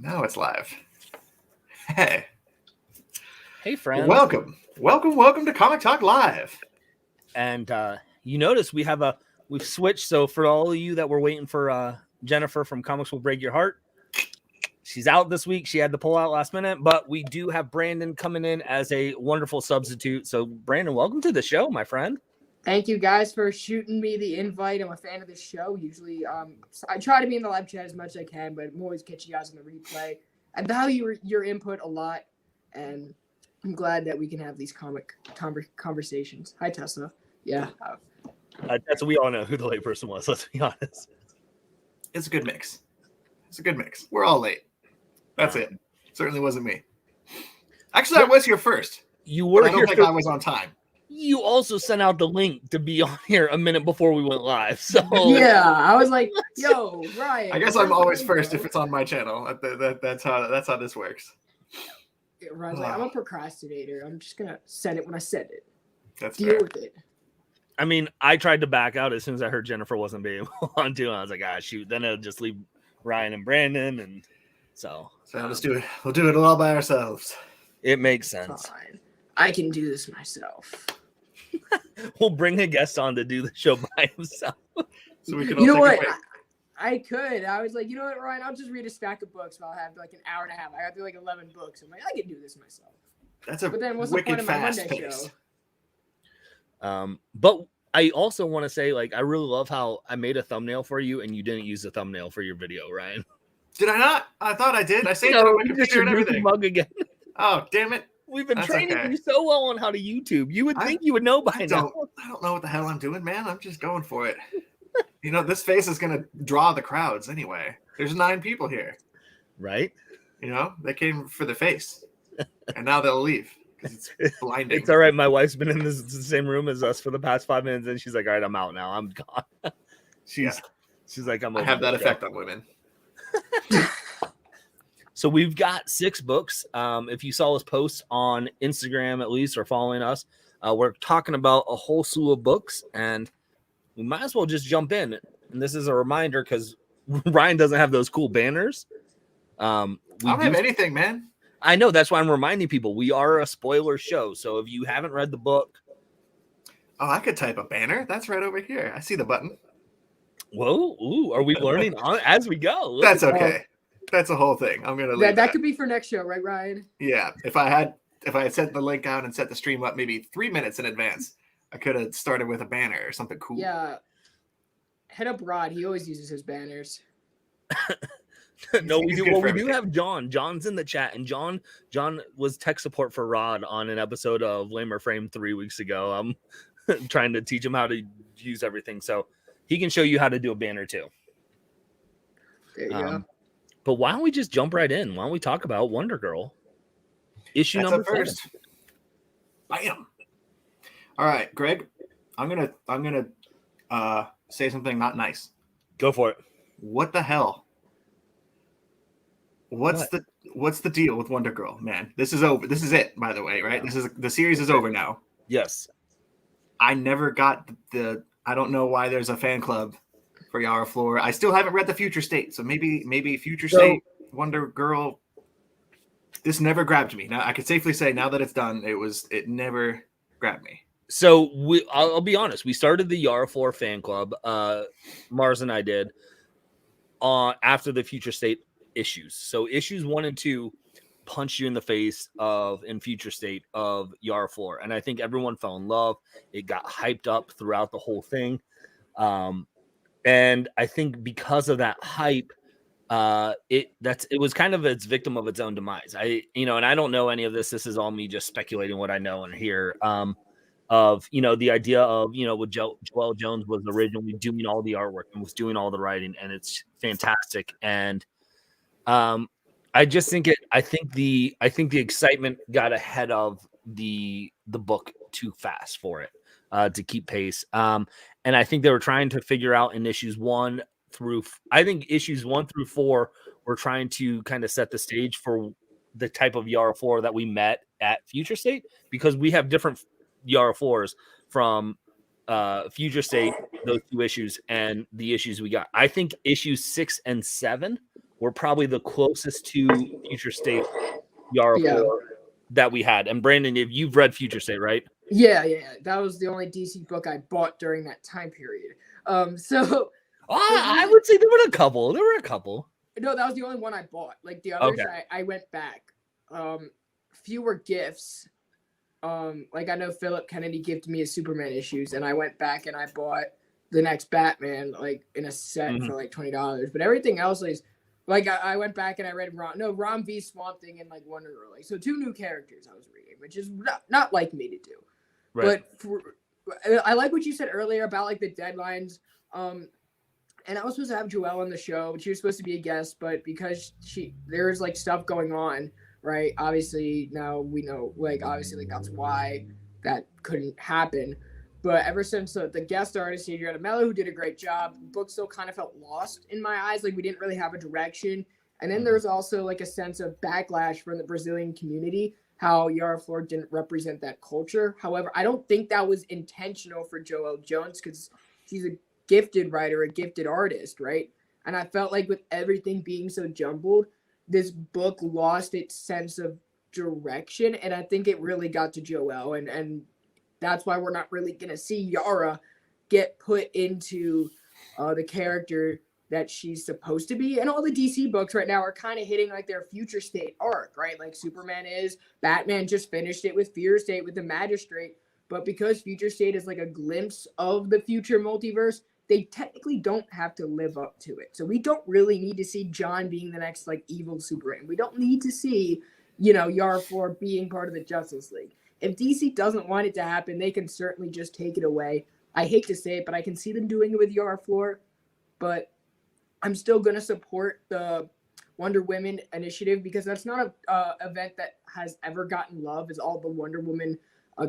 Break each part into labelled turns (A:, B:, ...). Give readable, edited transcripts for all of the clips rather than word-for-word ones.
A: Now it's live. Hey.
B: Hey, friends.
A: Welcome to Comic Talk Live.
B: And you notice we've switched. So for all of you that were waiting for Jennifer from Comics Will Break Your Heart, she's out this week. She had to pull out last minute, but we do have Brandon coming in as a wonderful substitute. So Brandon, welcome to the show, my friend.
C: Thank you guys for shooting me the invite. I'm a fan of the show. Usually, I try to be in the live chat as much as I can, but I'm always catching you guys on the replay. I value your input a lot, and I'm glad that we can have these comic conversations. Hi, Tessa. Yeah.
B: That's we all know who the late person was. Let's be honest.
A: It's a good mix. We're all late. That's it. Certainly wasn't me. Actually, I was here first.
B: You were
A: I don't
B: here.
A: think I was on time.
B: You also sent out the link to be on here a minute before we went live. So
C: yeah, I was like, "Yo, Ryan."
A: I guess I'm always first if it's on my channel. That's how this works.
C: Ryan's like, I'm a procrastinator. I'm just gonna send it when I send it.
A: That's
C: Deal
A: fair.
C: with it.
B: I mean, I tried to back out as soon as I heard Jennifer wasn't being on too. I was like, shoot. Then it'll just leave Ryan and Brandon, and so
A: let's do it. We'll do it all by ourselves.
B: It makes sense.
C: Fine. I can do this myself.
B: We'll bring a guest on to do the show by himself.
A: So we can
C: You know
A: all
C: what?
A: take a break.
C: I could. I was like, you know what, Ryan? I'll just read a stack of books. I'll have like an hour and a half. I got through like 11 books. I'm like, I can do this myself.
A: That's a
C: But then what's the point
A: wicked
C: of my
A: fast
C: Monday
A: pace.
C: show?
B: But I also want to say, like, I really love how I made a thumbnail for you and you didn't use the thumbnail for your video, Ryan.
A: Did I not? I thought I did. I saved it on my computer and everything.
B: Mug again.
A: Oh, damn it.
B: We've been
A: That's
B: training
A: okay.
B: you so well on how to YouTube. You would think you would know by now.
A: I don't know what the hell I'm doing, man. I'm just going for it. You know, this face is going to draw the crowds anyway. There's 9 people here.
B: Right?
A: You know, they came for the face. And now they'll leave because it's blinding.
B: It's all right. My wife's been in the same room as us for the past 5 minutes, and she's like, all right, I'm out now. I'm gone. She's like, I
A: have that effect on women.
B: So we've got 6 books. If you saw us post on Instagram, at least, or following us, we're talking about a whole slew of books, and we might as well just jump in. And this is a reminder because Ryan doesn't have those cool banners.
A: I don't have anything, man.
B: I know. That's why I'm reminding people we are a spoiler show. So if you haven't read the book.
A: Oh, I could type a banner. That's right over here. I see the button.
B: Whoa. Ooh, are we learning on as we go?
A: That's okay. That's a whole thing. I'm gonna leave
C: that could be for next show, right, Ryan?
A: Yeah. If I had sent the link out and set the stream up maybe 3 minutes in advance, I could have started with a banner or something cool.
C: Yeah. Head up Rod. He always uses his banners.
B: No, we do. Well, we do have John. John's in the chat, and John was tech support for Rod on an episode of Lamer Frame 3 weeks ago. I'm trying to teach him how to use everything, so he can show you how to do a banner too.
C: There you go.
B: But why don't we just jump right in? Why don't we talk about Wonder Girl issue number 7?
A: Bam. All right, Greg. I'm gonna say something not nice.
B: Go for it.
A: What the hell? What's the deal with Wonder Girl, man? This is over. This is it, by the way, right? The series is over now.
B: Yes.
A: I never got I don't know why there's a fan club for Yara Flor. I still haven't read the Future State, so maybe Future State, Wonder Girl. This never grabbed me. Now I could safely say now that it's done, it never grabbed me.
B: So I'll be honest. We started the Yara Flor fan club. Mars and I did after the Future State issues. So issues 1 and 2 punched you in the face in Future State of Yara Flor, and I think everyone fell in love. It got hyped up throughout the whole thing. And I think because of that hype, it was kind of its victim of its own demise. And I don't know any of this. This is all me just speculating what I know and hear. Of the idea of with Joelle Jones was originally doing all the artwork and was doing all the writing, and it's fantastic. And I just think the excitement got ahead of the book too fast for it to keep pace. And I think they were trying to figure out in issues 1 through 4 were trying to kind of set the stage for the type of Yara Flor that we met at Future State, because we have different Yara Flors from Future State, those 2 issues, and the issues we got. I think issues 6 and 7 were probably the closest to Future State Yara
C: Yeah.
B: 4 that we had. And Brandon, if you've read Future State, right?
C: Yeah. That was the only DC book I bought during that time period. So
B: I would say there were a couple.
C: no, that was the only one I bought. Like the others,
B: Okay.
C: I went back. Few were gifts. Like I know Philip Kennedy gifted me his Superman issues, and I went back and I bought the next Batman like in a set for like $20. But everything else is like I went back and I read Rom V Swamp Thing and like Wonder Girl. Like so 2 new characters I was reading, which is not like me to do.
B: Right.
C: But I like what you said earlier about like the deadlines. And I was supposed to have Joelle on the show, but she was supposed to be a guest, but because there's like stuff going on, right? Obviously now we know, like obviously like that's why that couldn't happen. But ever since the guest artist Adriana Mello, who did a great job, the book still kind of felt lost in my eyes. Like we didn't really have a direction. And then there was also like a sense of backlash from the Brazilian community, how Yara Flor didn't represent that culture. However, I don't think that was intentional for Joelle Jones because she's a gifted writer, a gifted artist, right? And I felt like with everything being so jumbled, this book lost its sense of direction. And I think it really got to Joelle. And that's why we're not really going to see Yara get put into the character that she's supposed to be. And all the DC books right now are kind of hitting like their Future State arc, right? Like Superman is, Batman just finished it with Fear State with the Magistrate. But because Future State is like a glimpse of the future multiverse, they technically don't have to live up to it. So we don't really need to see John being the next like evil Superman. We don't need to see, Yara Flor being part of the Justice League. If DC doesn't want it to happen, they can certainly just take it away. I hate to say it, but I can see them doing it with Yara Flor. But I'm still going to support the Wonder Woman initiative because that's not a event that has ever gotten love as all the Wonder Woman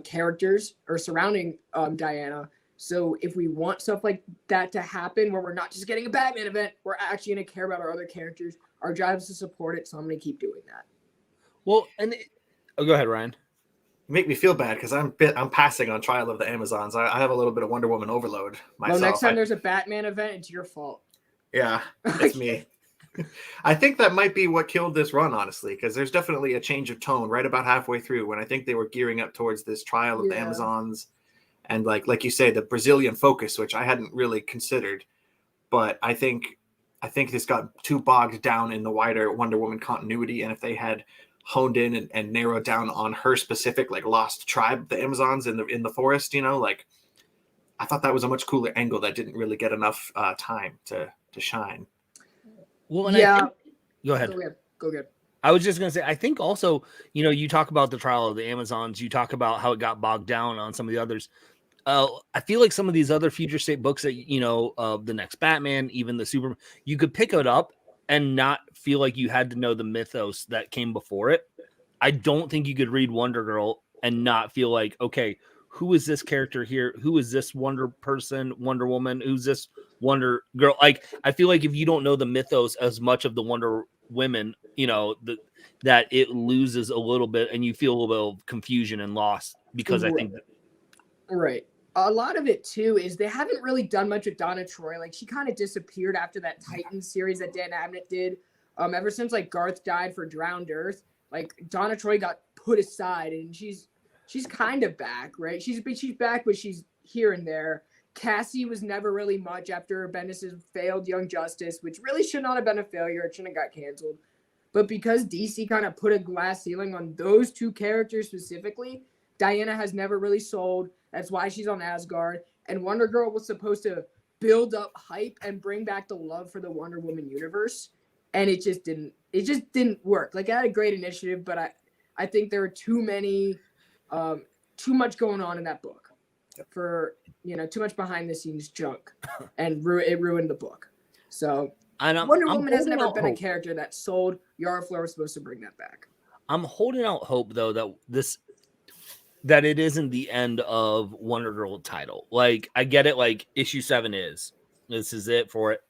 C: characters are surrounding Diana. So if we want stuff like that to happen, where we're not just getting a Batman event, we're actually going to care about our other characters. Our job is to support it, so I'm going to keep doing that.
B: Well, go ahead, Ryan.
A: You make me feel bad because I'm passing on Trial of the Amazons. I have a little bit of Wonder Woman overload myself.
C: Well, next time there's a Batman event, it's your fault.
A: Yeah, it's me. I think that might be what killed this run, honestly, because there's definitely a change of tone right about halfway through when I think they were gearing up towards this Trial of the Amazons. And like you say, the Brazilian focus, which I hadn't really considered, but I think this got too bogged down in the wider Wonder Woman continuity. And if they had honed in and narrowed down on her specific like lost tribe, the Amazons in the forest, like I thought that was a much cooler angle that didn't really get enough time to shine.
B: Well, and go ahead.
C: Go ahead.
B: I was just going to say, I think also, you talk about the Trial of the Amazons, you talk about how it got bogged down on some of the others. I feel like some of these other Future State books that, the next Batman, even the Superman, you could pick it up and not feel like you had to know the mythos that came before it. I don't think you could read Wonder Girl and not feel like, okay, who is this character here? Who is this Wonder Woman? Who's this Wonder Girl? Like, I feel like if you don't know the mythos as much of the Wonder Women, that it loses a little bit and you feel a little bit of confusion and loss because I think
C: right. A lot of it too is they haven't really done much with Donna Troy. Like she kind of disappeared after that Titans series that Dan Abnett did. Ever since like Garth died for Drowned Earth, like Donna Troy got put aside and she's kind of back, right? She's back, but she's here and there. Cassie was never really much after Bendis' failed Young Justice, which really should not have been a failure. It shouldn't have got canceled. But because DC kind of put a glass ceiling on those 2 characters specifically, Diana has never really sold. That's why she's on Asgard. And Wonder Girl was supposed to build up hype and bring back the love for the Wonder Woman universe. And it just didn't work. Like I had a great initiative, but I think there were too much going on in that book for, too much behind the scenes junk and it ruined the book. So Wonder Woman has never been a character that sold. Yara Flor was supposed to bring that back.
B: I'm holding out hope though that it isn't the end of Wonder Girl title. Like I get it. Like issue 7 this is it for it.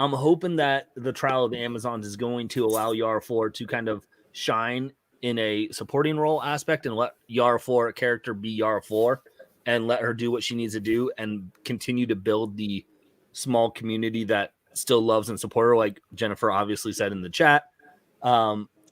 B: I'm hoping that the Trial of the Amazons is going to allow Yara Flor to kind of shine in a supporting role aspect and let Yara Flor, a character, be Yara Flor and let her do what she needs to do and continue to build the small community that still loves and support her, like Jennifer obviously said in the chat.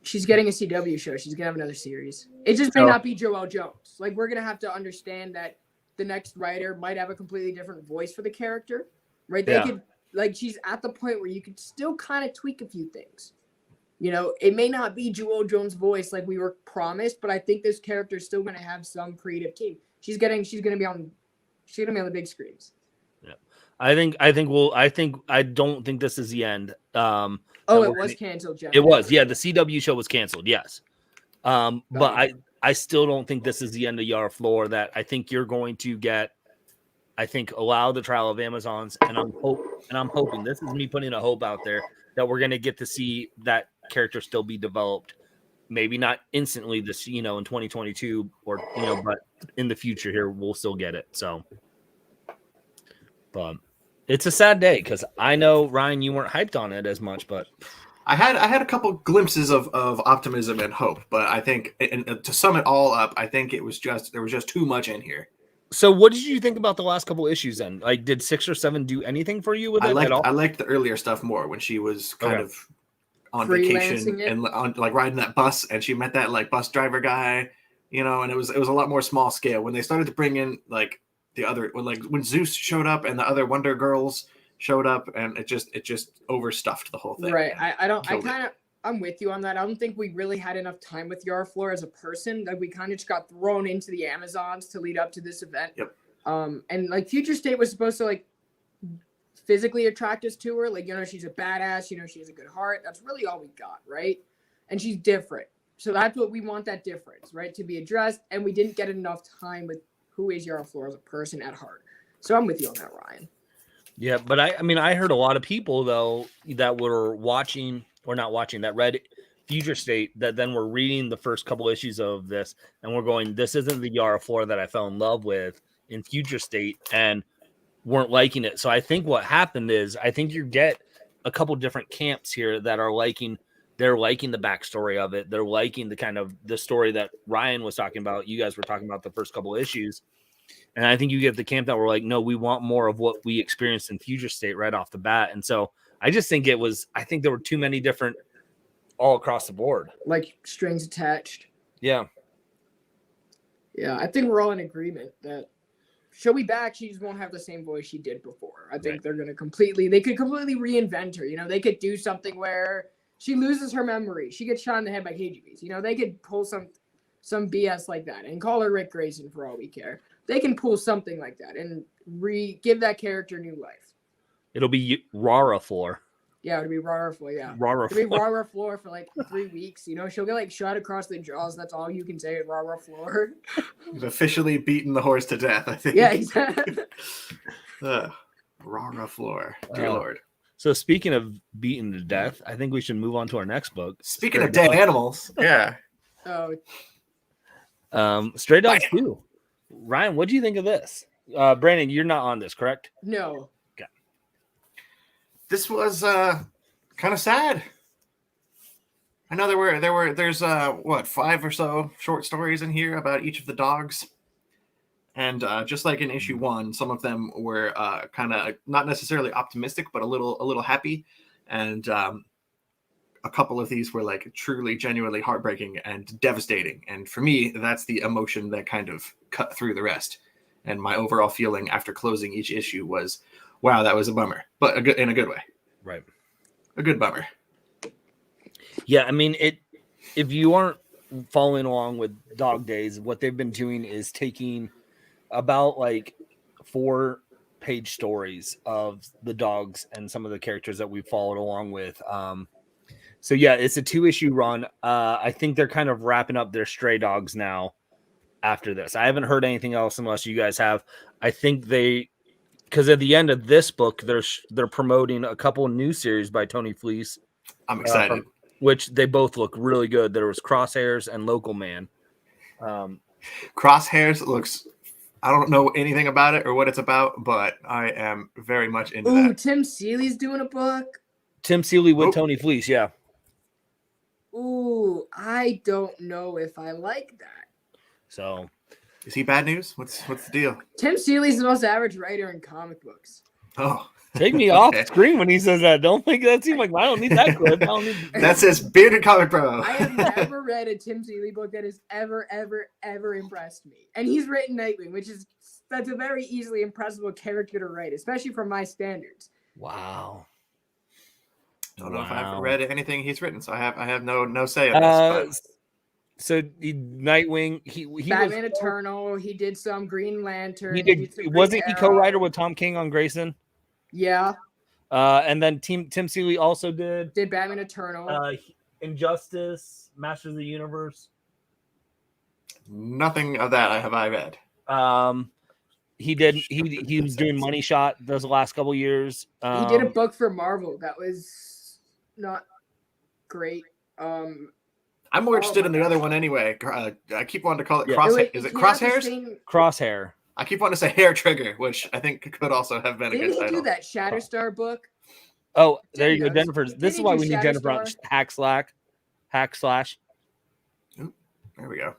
C: She's getting a CW show. She's gonna have another series. It just may not be Joelle Jones. Like, we're gonna have to understand that the next writer might have a completely different voice for the character, right? They could, like, she's at the point where you could still kind of tweak a few things. You know, it may not be Joelle Jones' voice like we were promised, but I think this character is still gonna have some creative team. She's gonna be on the big screens.
B: Yeah, I don't think this is the end.
C: It was canceled, Jeff.
B: It was, yeah. The CW show was canceled, yes. But I still don't think this is the end of Yara Flor. That I think you're going to get. I think allow the trial of Amazons, and I'm hoping this is me putting a hope out there that we're going to get to see that character still be developed. Maybe not instantly this, in 2022 or but in the future here we'll still get it. So, but it's a sad day because I know Ryan, you weren't hyped on it as much, but
A: I had a couple glimpses of optimism and hope, but I think, and to sum it all up, I think there was just too much in here.
B: So what did you think about the last couple issues then? Like, did 6 or 7 do anything for you with it at all?
A: I liked the earlier stuff more when she was kind of on vacation and on, like, riding that bus, and she met that like bus driver guy, and it was a lot more small scale. When they started to bring in like the other, when Zeus showed up and the other Wonder Girls showed up, and it just overstuffed the whole thing.
C: Right. I'm with you on that. I don't think we really had enough time with Yara Flor as a person. Like, we kind of just got thrown into the Amazons to lead up to this event.
A: Yep.
C: And like Future State was supposed to like physically attract us to her. Like, she's a badass, she has a good heart. That's really all we got, right? And she's different. So that's what we want, that difference, right? To be addressed. And we didn't get enough time with who is Yara Flor as a person at heart. So I'm with you on that, Ryan.
B: Yeah, but I heard a lot of people though that were watching or not watching that read Future State that then were reading the first couple issues of this and we're going, this isn't the Yara Flor that I fell in love with in Future State, and weren't liking it. So I think what happened is I think you get a couple different camps here that are liking the backstory of it. They're liking the kind of the story that Ryan was talking about. You guys were talking about the first couple of issues. And I think you get the camp that were like, no, we want more of what we experienced in Future State right off the bat. And so I just think I think there were too many different all across the board.
C: Like strings attached.
B: Yeah.
C: Yeah, I think we're all in agreement that she'll be back. She just won't have the same voice she did before. I think they could completely reinvent her. They could do something where she loses her memory. She gets shot in the head by KGBs. They could pull some BS like that and call her Rick Grayson for all we care. They can pull something like that and give that character new life.
B: It'll be Rara Flor.
C: Yeah, it'll be Rara Flor. Yeah,
B: Rara
C: Flor. It'll be Rara Flor for like 3 weeks. She'll get like shot across the jaws. That's all you can say is Rara Flor.
A: You've officially beaten the horse to death, I think.
C: Yeah, exactly.
A: Rara Flor. Dear Lord.
B: So speaking of beaten to death, I think we should move on to our next book.
A: Speaking of dead animals. Yeah.
B: Stray Dogs 2. Ryan, what do you think of this? Brandon, you're not on this, correct?
C: No.
B: Okay.
A: This was kind of sad. I know there's 5 or so short stories in here about each of the dogs. And just like in issue 1, some of them were kind of not necessarily optimistic, but a little happy. And a couple of these were like truly, genuinely heartbreaking and devastating. And for me, that's the emotion that kind of cut through the rest. And my overall feeling after closing each issue was, wow, that was a bummer, but in a good way.
B: Right.
A: A good bummer.
B: Yeah, I mean, if you aren't following along with Dog Days, what they've been doing is taking about like 4-page stories of the dogs and some of the characters that we followed along with. So yeah, it's a 2-issue run. I think they're kind of wrapping up their Stray Dogs now after this. I haven't heard anything else unless you guys have. I think because at the end of this book, they're promoting a couple new series by Tony Fleece.
A: I'm excited.
B: Which they both look really good. There was Crosshairs and Local Man.
A: Crosshairs looks, I don't know anything about it or what it's about, but I am very much into that.
C: Tim Seeley's doing a book.
B: Tim Seeley with Tony Fleece, yeah.
C: Ooh, I don't know if I like that.
B: So,
A: is he bad news? What's the deal?
C: Tim Seeley's the most average writer in comic books.
A: Oh,
B: Take me off screen when he says that. Don't make that seem like I don't need that clip. I don't need
A: That says Bearded Comic Bro.
C: I have never read a Tim Seeley book that has ever impressed me. And he's written Nightwing, that's a very easily impressible character to write, especially from my standards.
B: Wow.
A: Don't know if I've read anything he's written, so I have no say in this.
B: So Nightwing, he
C: Batman
B: was,
C: Eternal. He did some Green Lantern.
B: He did. Wasn't he co-writer with Tom King on Grayson?
C: Yeah.
B: And then Tim Seeley also did
C: Batman Eternal.
B: Injustice, Masters of the Universe.
A: Nothing of that have I read.
B: He did. He was doing Money Shot those last couple years.
C: He did a book for Marvel that was not great.
A: I'm more interested in the other one anyway. I keep wanting to call it
C: Crosshair.
A: Is it Crosshairs?
B: Crosshair.
A: I keep wanting to say Hair Trigger, which I think could also have been a good
C: Didn't he
A: title.
C: do that Shatterstar book?
B: Oh, there you go, Jennifer. This is why we need Jennifer on Hack Slash.
A: Ooh, there we go.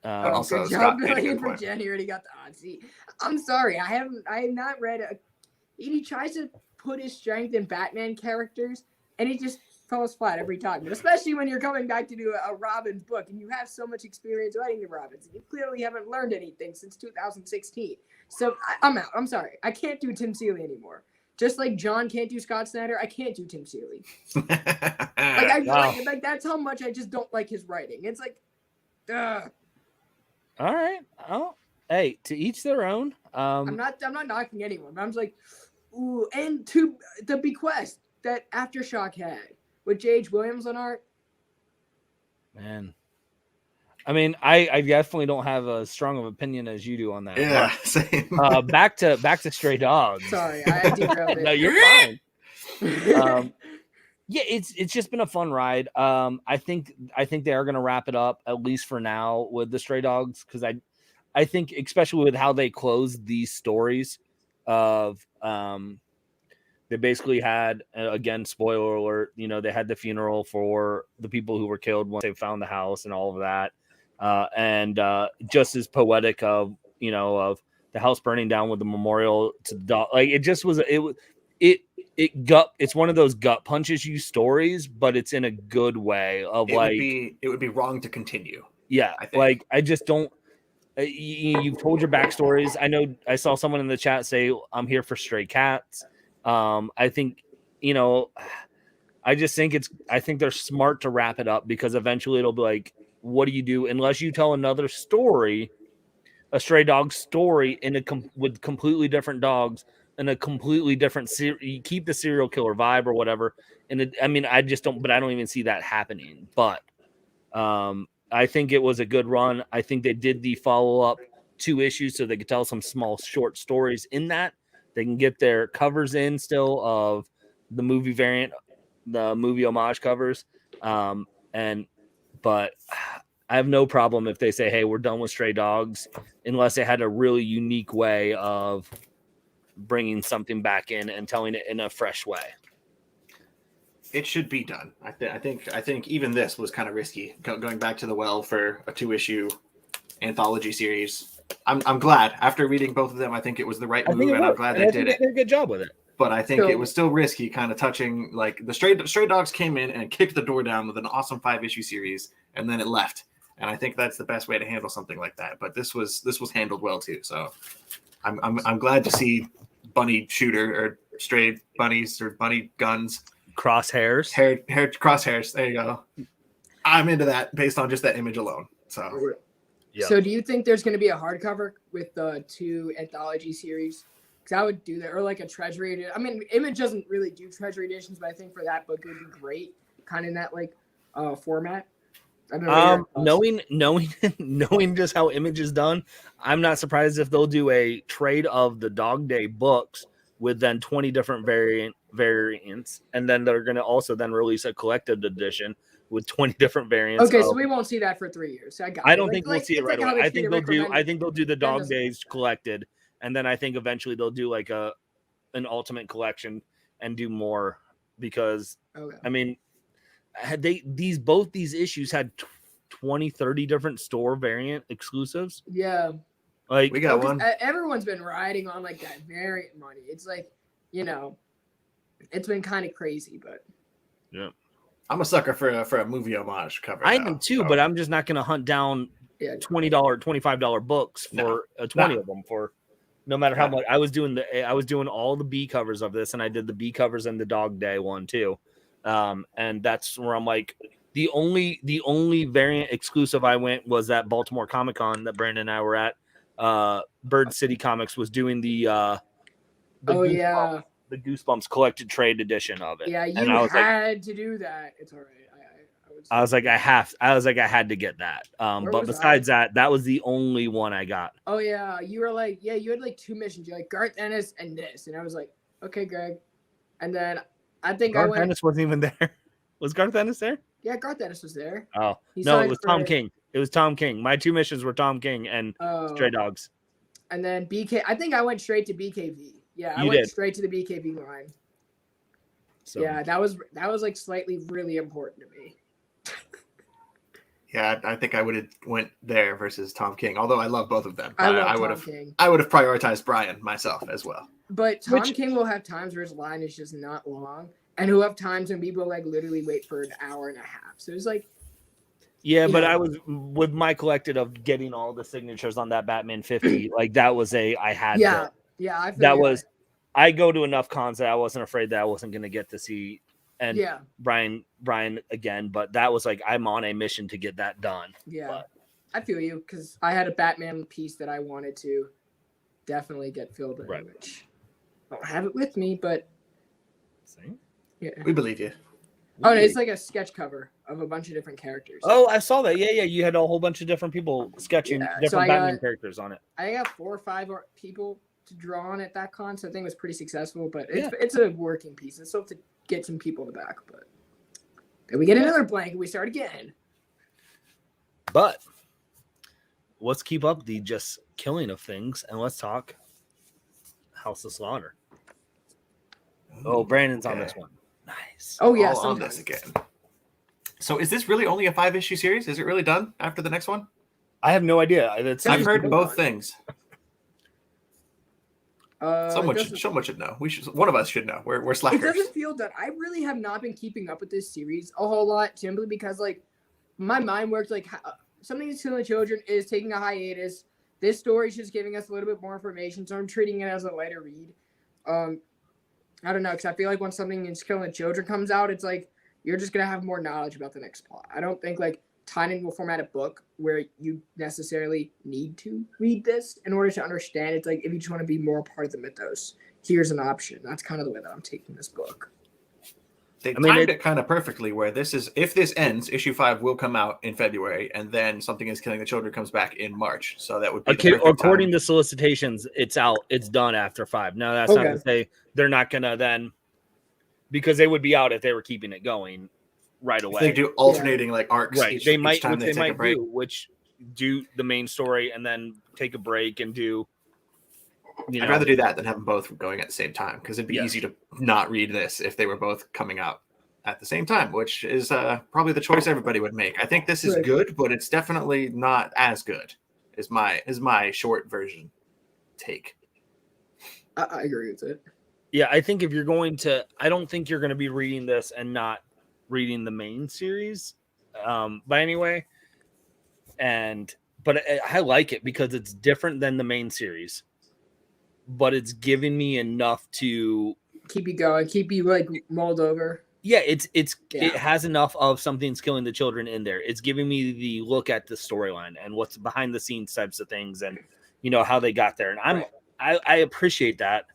C: Also, good job, Billion for Jen. He already got the odd seat. I'm sorry, I have not read he tries to put his strength in Batman characters, and he just falls flat every time. But especially when you're coming back to do a Robin's book, and you have so much experience writing the Robins, and you clearly haven't learned anything since 2016. So I'm out. I'm sorry. I can't do Tim Seeley anymore. Just like John can't do Scott Snyder, I can't do Tim Seeley. Like that's how much I just don't like his writing. It's like,
B: all right. Oh, hey, to each their own.
C: I'm not knocking anyone, but I'm just like, ooh, and to the Bequest that Aftershock had with J.H. Williams on art.
B: Man. I mean, I definitely don't have as strong of an opinion as you do on that.
A: Yeah, same.
B: Back to Stray Dogs.
C: Sorry, I derailed it.
B: No, you're fine. Yeah, it's just been a fun ride. I think they are going to wrap it up, at least for now, with the Stray Dogs, because I think especially with how they closed these stories of they basically had, again, spoiler alert, they had the funeral for the people who were killed once they found the house and all of that. And just as poetic of the house burning down with the memorial to the dog, like it just was it's one of those gut punches you stories, but it's in a good way of it
A: would be wrong to continue.
B: Yeah, I just don't. You've told your backstories. I know I saw someone in the chat say I'm here for stray cats. I think I think they're smart to wrap it up, because eventually it'll be like, what do you do unless you tell another story, a stray dog story with completely different dogs and a completely different you keep the serial killer vibe or whatever. And I just don't, but I don't even see that happening. But I think it was a good run. I think they did the follow-up 2 issues so they could tell some small short stories in that. They can get their covers in still of the movie variant, the movie homage covers. But I have no problem if they say, hey, we're done with Stray Dogs, unless they had a really unique way of bringing something back in and telling it in a fresh way.
A: It should be done. I think even this was kind of risky, going back to the well for a 2-issue anthology series. I'm glad after reading both of them. I think it was the right move, and I'm glad they did it.
B: They did a good job with it.
A: But I think it was still risky, kind of touching, like the Stray Dogs came in and kicked the door down with an awesome 5-issue series, and then it left. And I think that's the best way to handle something like that. But this was handled well too. So I'm glad to see bunny shooter or stray bunnies or bunny guns.
B: Crosshairs.
A: Hair crosshairs. There you go. I'm into that based on just that image alone. So
C: yeah. So do you think there's going to be a hardcover with the 2 anthology series? Because I would do that, or like a treasury edition. I mean, Image doesn't really do treasury editions, but I think for that book it would be great, kind of in that format. I don't know
B: knowing just how Image is done, I'm not surprised if they'll do a trade of the Dog Day books with then 20 different variants, and then they're going to also then release a collected edition with 20 different variants.
C: Okay, so we won't see that for 3 years. So
B: I don't think we'll see it right away. I think they'll do the Dog Days collected, and then I think eventually they'll do like an ultimate collection and do more, because I mean, had both these issues had 20-30 different store variant exclusives.
C: Yeah,
B: like
A: we got one.
C: Everyone's been riding on like that variant money. It's like you know, it's been kind of crazy, but
B: Yeah.
A: I'm a sucker for a movie homage cover.
B: I
A: though,
B: am too,
A: so-
B: but I'm just not going to hunt down
C: yeah.
B: $20, $25 books for 20 of them for no matter how
A: No.
B: much. I was doing all the B covers of this, and I did the B covers and the Dog Day one too. And that's where I'm like, the only variant exclusive I went was that Baltimore Comic Con that Brandon and I were at. Bird City Comics was doing the Goosebumps, the Goosebumps collected trade edition of it.
C: Yeah,
B: and
C: you
B: I was
C: had to do that. It's all right.
B: I was like, I had to get that. But besides that was the only one I got.
C: Oh yeah, you were like, you had like 2 missions. You're like Garth Ennis and this, and I was like, okay, Greg. And then I think
B: Garth Ennis wasn't even there. Was Garth Ennis there?
C: Yeah, Garth Ennis was there.
B: Oh no, it was Tom King. It was Tom King. My 2 missions were Tom King and Stray Dogs.
C: And then BK. I think I went straight to BKV. Yeah, I went straight to the BKV line. So yeah, that was like slightly really important to me.
A: Yeah, I think I would have went there versus Tom King. Although I love both of them,
C: I would have
A: prioritized Brian myself as well.
C: But Tom King will have times where his line is just not long, and he'll have times when people like literally wait for an hour and a half. So it's like,
B: but I was with my collected of getting all the signatures on that Batman 50. Like that was I go to enough cons that I wasn't afraid that I wasn't going to get to see. And Brian again, but that was like I'm on a mission to get that done.
C: Yeah,
B: but
C: I feel you because I had a Batman piece that I wanted to definitely get filled in, which I don't have it with me, but
A: yeah, we believe you.
C: Oh, no, it's like a sketch cover of a bunch of different characters.
B: Oh, I saw that. Yeah, you had a whole bunch of different people sketching different Batman characters on it.
C: I got 4 or 5 people to draw on at that con, so I think it was pretty successful. But it's a working piece. It's still to get some people in the back, but then we get another blank and we start again.
B: But let's keep up the just killing of things and let's talk House of Slaughter. Oh, Brandon's on this one. Nice.
C: Oh yeah,
A: on this again. So is this really only a 5-issue series? Is it really done after the next one?
B: I have no idea.
A: I've heard both things. Someone should know. One of us should know. We're slackers.
C: It doesn't feel done. I really have not been keeping up with this series a whole lot, simply because like my mind works like Something That's Killing Children is taking a hiatus. This story is just giving us a little bit more information, so I'm treating it as a lighter read. I don't know, because I feel like when Something That's Killing Children comes out, it's like you're just gonna have more knowledge about the next plot. I don't think like Tynan will format a book where you necessarily need to read this in order to understand. It's like if you just want to be more part of the mythos, here's an option. That's kind of the way that I'm taking this book.
A: They timed it kind of perfectly where if this ends, issue 5 will come out in February, and then Something Is Killing the Children comes back in March. So that would be
B: according to solicitations, it's done after 5. Now that's not to say they're not gonna then, because they would be out if they were keeping it going right away.
A: They do alternating like arcs.
B: Right. They might do the main story and then take a break and do.
A: I'd rather do that than have them both going at the same time, because it'd be easy to not read this if they were both coming out at the same time, which is probably the choice everybody would make. I think this is good, but it's definitely not as good. Is my short version take.
C: I agree with it.
B: Yeah, I think if you're going to, I don't think you're going to be reading this and not reading the main series. But anyway, but I like it because it's different than the main series, but it's giving me enough to
C: keep you going, keep you like mulled over.
B: Yeah, it has enough of Something's Killing the Children in there. It's giving me the look at the storyline and what's behind the scenes types of things, and how they got there. And I appreciate that.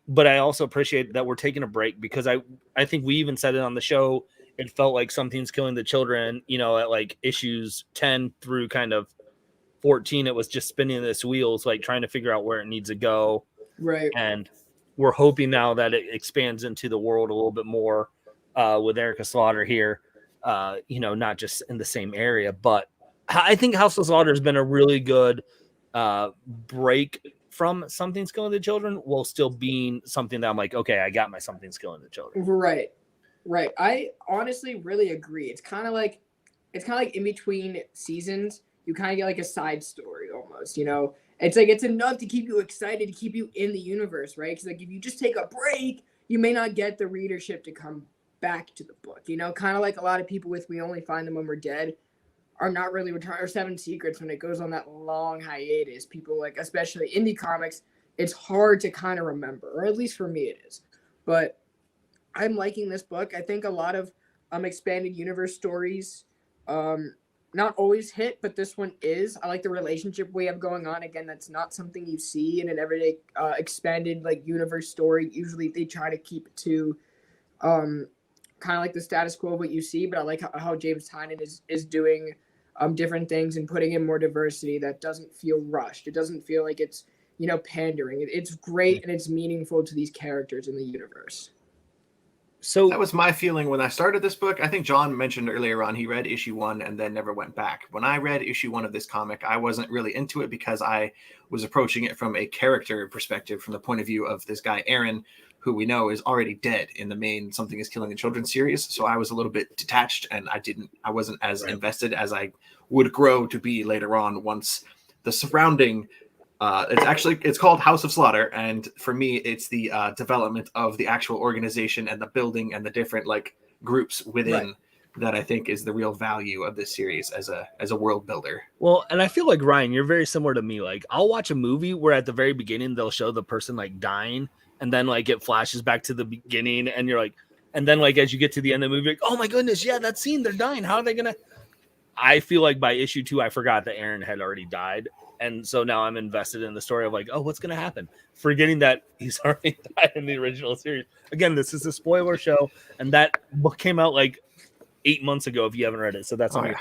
B: But I also appreciate that we're taking a break, because I think we even said it on the show. It felt like Something's Killing the Children, at like issues 10 through kind of 14. It was just spinning its wheels, like trying to figure out where it needs to go.
C: Right.
B: And we're hoping now that it expands into the world a little bit more with Erica Slaughter here, not just in the same area. But I think House of Slaughter has been a really good break from Something's Killing the Children, while still being something that I'm like, okay, I got my Something's Killing the Children.
C: Right. I honestly really agree. It's kind of like in between seasons, you kind of get like a side story almost, It's like it's enough to keep you excited, to keep you in the universe, right? Because like if you just take a break, you may not get the readership to come back to the book. You know, kind of like a lot of people with We Only Find Them When We're Dead are not really return, or Seven Secrets when it goes on that long hiatus. People like, especially indie comics, it's hard to kind of remember, or at least for me it is. But I'm liking this book. I think a lot of expanded universe stories not always hit, but this one is. I like the relationship we have going on. Again, that's not something you see in an everyday expanded like universe story. Usually they try to keep it to kind of like the status quo of what you see, but I like how James Tynion is doing different things and putting in more diversity that doesn't feel rushed. It doesn't feel like it's, you know, pandering. It's great and it's meaningful to these characters in the universe.
B: So
A: that was my feeling when I started this book. I think John mentioned earlier on he read issue 1 and then never went back. When I read issue 1 of this comic, I wasn't really into it because I was approaching it from a character perspective, from the point of view of this guy, Aaron, who we know is already dead in the main Something is Killing the Children series. So I was a little bit detached and I wasn't as invested as I would grow to be later on once the surrounding it's called House of Slaughter, and for me it's the development of the actual organization and the building and the different like groups within that I think is the real value of this series as a world builder.
B: Well, and I feel like, Ryan, you're very similar to me. Like, I'll watch a movie where at the very beginning they'll show the person like dying, and then like it flashes back to the beginning, and you're like, and then like as you get to the end of the movie, like, oh my goodness, yeah, that scene, they're dying. How are they gonna? I feel like by issue 2, I forgot that Aaron had already died. And so now I'm invested in the story of like, oh, what's going to happen? Forgetting that he's already died in the original series. Again, this is a spoiler show. And that book came out like 8 months ago if you haven't read it. So that's on you.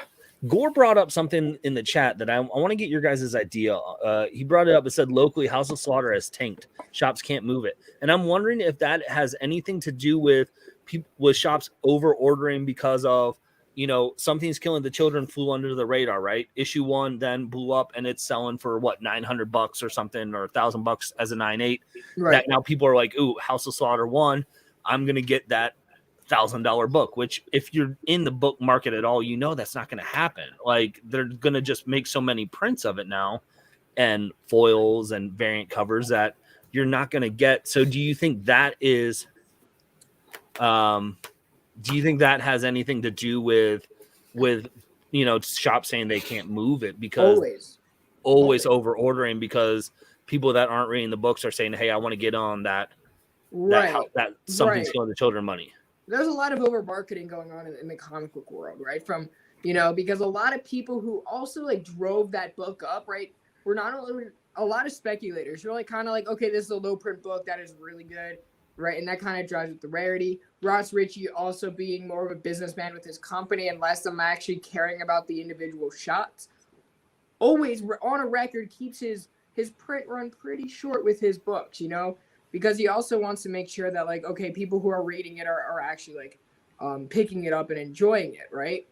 B: Gore brought up something in the chat that I want to get your guys' idea. He brought it up. It said locally, House of Slaughter has tanked. Shops can't move it. And I'm wondering if that has anything to do with people, with shops over ordering because of, you know, Something's Killing the Children flew under the radar, right? Issue 1 then blew up and it's selling for what, $900 or something, or $1,000 as a 9.8.
C: Right.
B: That now people are like, ooh, House of Slaughter 1, I'm gonna get that $1,000 book. Which, if you're in the book market at all, you know that's not gonna happen. Like, they're gonna just make so many prints of it now, and foils and variant covers, that you're not gonna get. So, do you think that is? Do you think that has anything to do with you know, shops saying they can't move it because always over ordering, because people that aren't reading the books are saying, hey, I want to get on that Something's Killing the Children money.
C: There's a lot of over marketing going on in the comic book world, right? From, you know, because a lot of people who also like drove that book up, right, were not only a lot of speculators. You're like kind of like, okay, this is a low print book that is really good, right? And that kind of drives with the rarity. Ross Ritchie also being more of a businessman with his company and less of actually caring about the individual shots. Always on a record keeps his print run pretty short with his books, you know, because he also wants to make sure that like, okay, people who are reading it are actually like picking it up and enjoying it, right?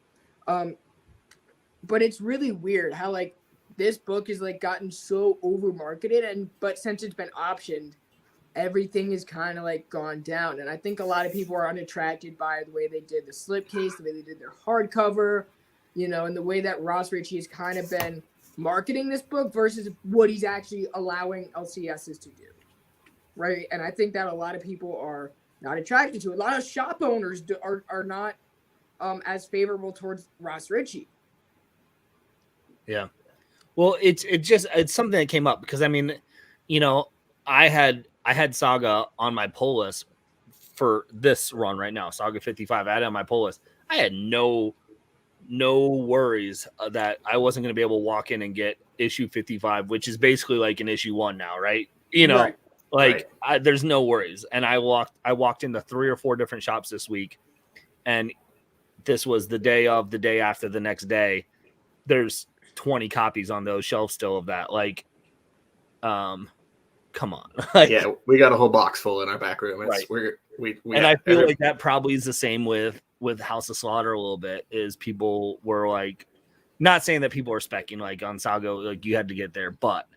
C: But it's really weird how like this book is like gotten so over marketed, but since it's been optioned, everything is kind of like gone down. And I think a lot of people are unattracted by the way they did the slipcase, the way they did their hardcover, you know, and the way that Ross Ritchie has kind of been marketing this book versus what he's actually allowing LCSs to do, right? And I think that a lot of people are not attracted to it. A lot of shop owners are not as favorable towards Ross Ritchie.
B: Yeah. Well, it's something that came up because, I mean, you know, I had Saga on my pull list for this run right now. Saga 55. I had it on my pull list. I had no worries that I wasn't going to be able to walk in and get issue 55, which is basically like an issue 1 now, right? You know, there's no worries. And I walked into 3 or 4 different shops this week, and this was the day after the next day. There's 20 copies on those shelves still of that. Like, come on.
A: Yeah, we got a whole box full in our back room. And
B: I feel like that probably is the same with House of Slaughter a little bit, is people were like, not saying that people are specking like on Saga, like you had to get there, but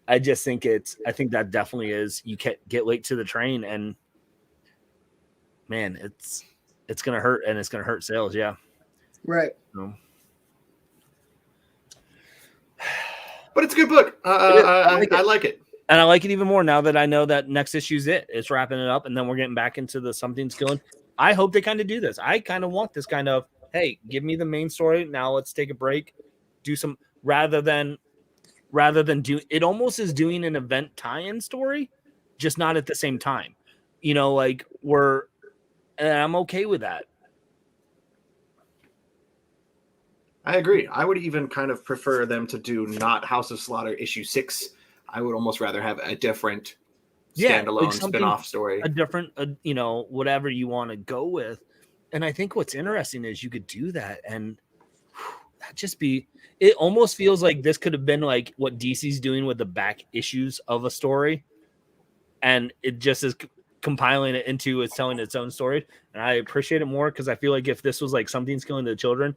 B: I just think I think that definitely is, you can't get late to the train, and man, it's going to hurt, and it's going to hurt sales. Yeah.
C: Right.
B: So,
A: but it's a good book. I like it.
B: And I like it even more now that I know that next issue's it. It's wrapping it up, and then we're getting back into the something's killing. I hope they kind of do this. I kind of want this kind of, hey, give me the main story. Now let's take a break, do some rather than do it. Almost is doing an event tie-in story, just not at the same time. You know, like and I'm okay with that.
A: I agree. I would even kind of prefer them to do not House of Slaughter issue 6. I would almost rather have a different standalone
B: like
A: spin-off story.
B: A different, you know, whatever you want to go with. And I think what's interesting is you could do that, and that just be. It almost feels like this could have been like what DC's doing with the back issues of a story, and it just is compiling it into it's telling its own story. And I appreciate it more because I feel like if this was like Something's Killing the Children,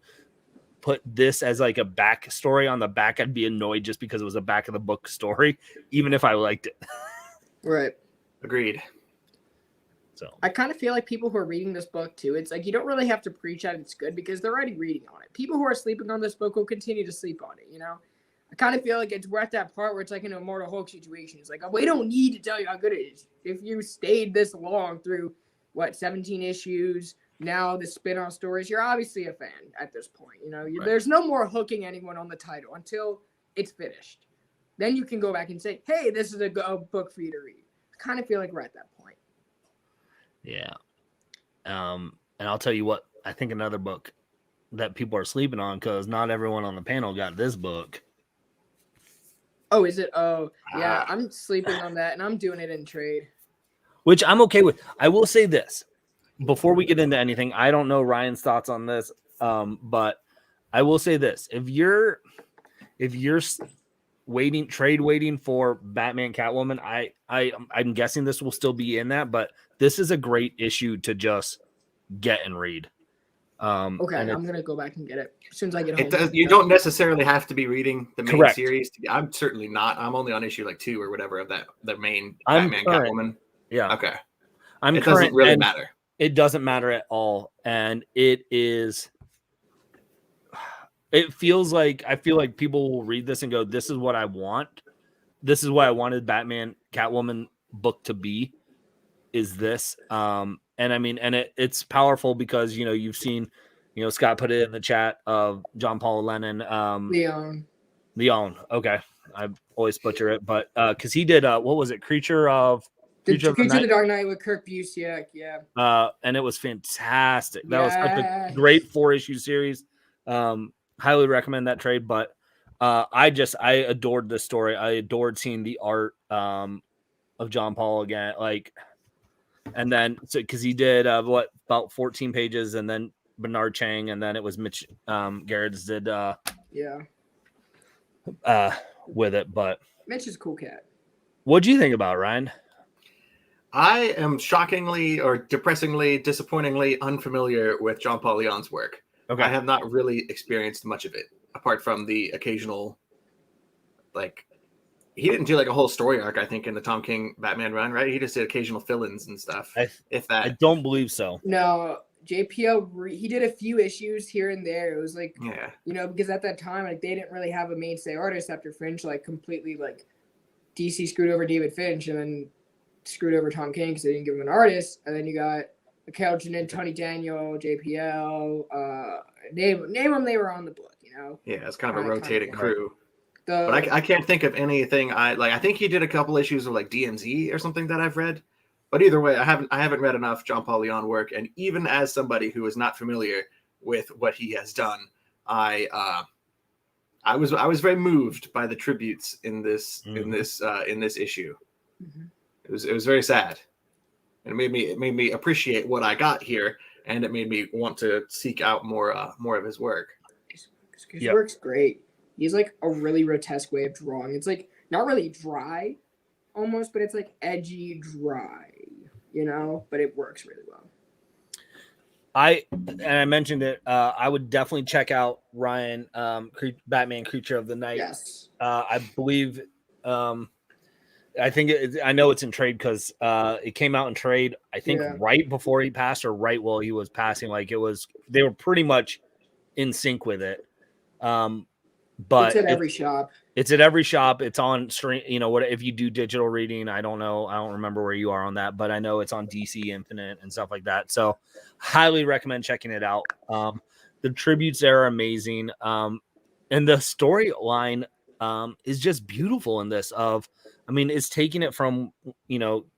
B: put this as like a back story on the back, I'd be annoyed just because it was a back of the book story, even if I liked it.
C: Right.
A: Agreed.
C: So I kind of feel like people who are reading this book too, it's like you don't really have to preach that it's good because they're already reading on it. People who are sleeping on this book will continue to sleep on it, you know? I kind of feel like we're at that part where it's like an Immortal Hulk situation. It's like, we don't need to tell you how good it is. If you stayed this long through, 17 issues, now the spin-off stories, you're obviously a fan at this point. You know,
A: Right.
C: There's no more hooking anyone on the title until it's finished. Then you can go back and say, hey, this is a book for you to read. I kind of feel like we're at that point.
B: Yeah. And I'll tell you what, I think another book that people are sleeping on, because not everyone on the panel got this book.
C: Oh, is it? Oh, yeah, I'm sleeping on that, and I'm doing it in trade.
B: Which I'm okay with. I will say this. Before we get into anything, I don't know Ryan's thoughts on this, but I will say this: if you're waiting for Batman Catwoman, I'm guessing this will still be in that, but this is a great issue to just get and read.
C: Okay, I'm gonna go back and get it as soon as I get home.
A: You don't necessarily have to be reading the main
B: Correct.
A: series. I'm certainly not. I'm only on issue like 2 or whatever of the main
B: I'm
A: Batman
B: current.
A: Catwoman.
B: Yeah.
A: Okay.
B: It
A: doesn't really matter.
B: It doesn't matter at all. And it feels like, I feel like people will read this and go, this is what I want. This is what I wanted Batman Catwoman book to be, is this. And I mean, and it's powerful because, you know, you've seen, you know, Scott put it in the chat of John Paul Lennon. Leon. Okay. I always butcher it, but because he did, what was it? Creature of the
C: Dark Knight with Kirk Busiek, yeah.
B: And it was fantastic. That was such a great 4-issue series. Highly recommend that trade. But I adored this story. I adored seeing the art of John Paul again. Like, and then because he did about 14 pages, and then Bernard Chang, and then it was Mitch Gerrits did with it. But
C: Mitch is a cool cat.
B: What do you think about it, Ryan?
A: I am shockingly or depressingly, disappointingly unfamiliar with John Paul Leon's work.
B: Okay.
A: I have not really experienced much of it, apart from the occasional, like, he didn't do like a whole story arc, I think, in the Tom King Batman run, right? He just did occasional fill-ins and stuff.
B: I don't believe so.
C: No, JPL, he did a few issues here and there. It was like, you know, because at that time, like, they didn't really have a mainstay artist after Finch, like, completely, like, DC screwed over David Finch, and then screwed over Tom King because they didn't give him an artist. And then you got Mikhail Janin, Tony Daniel, JPL, name them, they were on the book, you know?
A: Yeah, it's kind of a rotating crew.
C: But
A: I can't think of anything. I think he did a couple issues of like DMZ or something that I've read. But either way, I haven't read enough John Paul Leon work. And even as somebody who is not familiar with what he has done, I was very moved by the tributes in this issue.
C: Mm-hmm.
A: It was very sad. And it made me appreciate what I got here, and it made me want to seek out more of his work.
C: His work's great. He's like a really grotesque way of drawing. It's like not really dry, almost, but it's like edgy dry, you know. But it works really well.
B: I mentioned it. I would definitely check out Ryan, Batman Creature of the Night.
C: Yes.
B: I believe. I think I know it's in trade because it came out in trade. I think right before he passed or right while he was passing. Like they were pretty much in sync with it. but
C: it's at every shop.
B: It's at every shop. It's on stream. You know what? If you do digital reading, I don't know. I don't remember where you are on that, but I know it's on DC Infinite and stuff like that. So, highly recommend checking it out. The tributes there are amazing, and the storyline is just beautiful in this. It's taking it from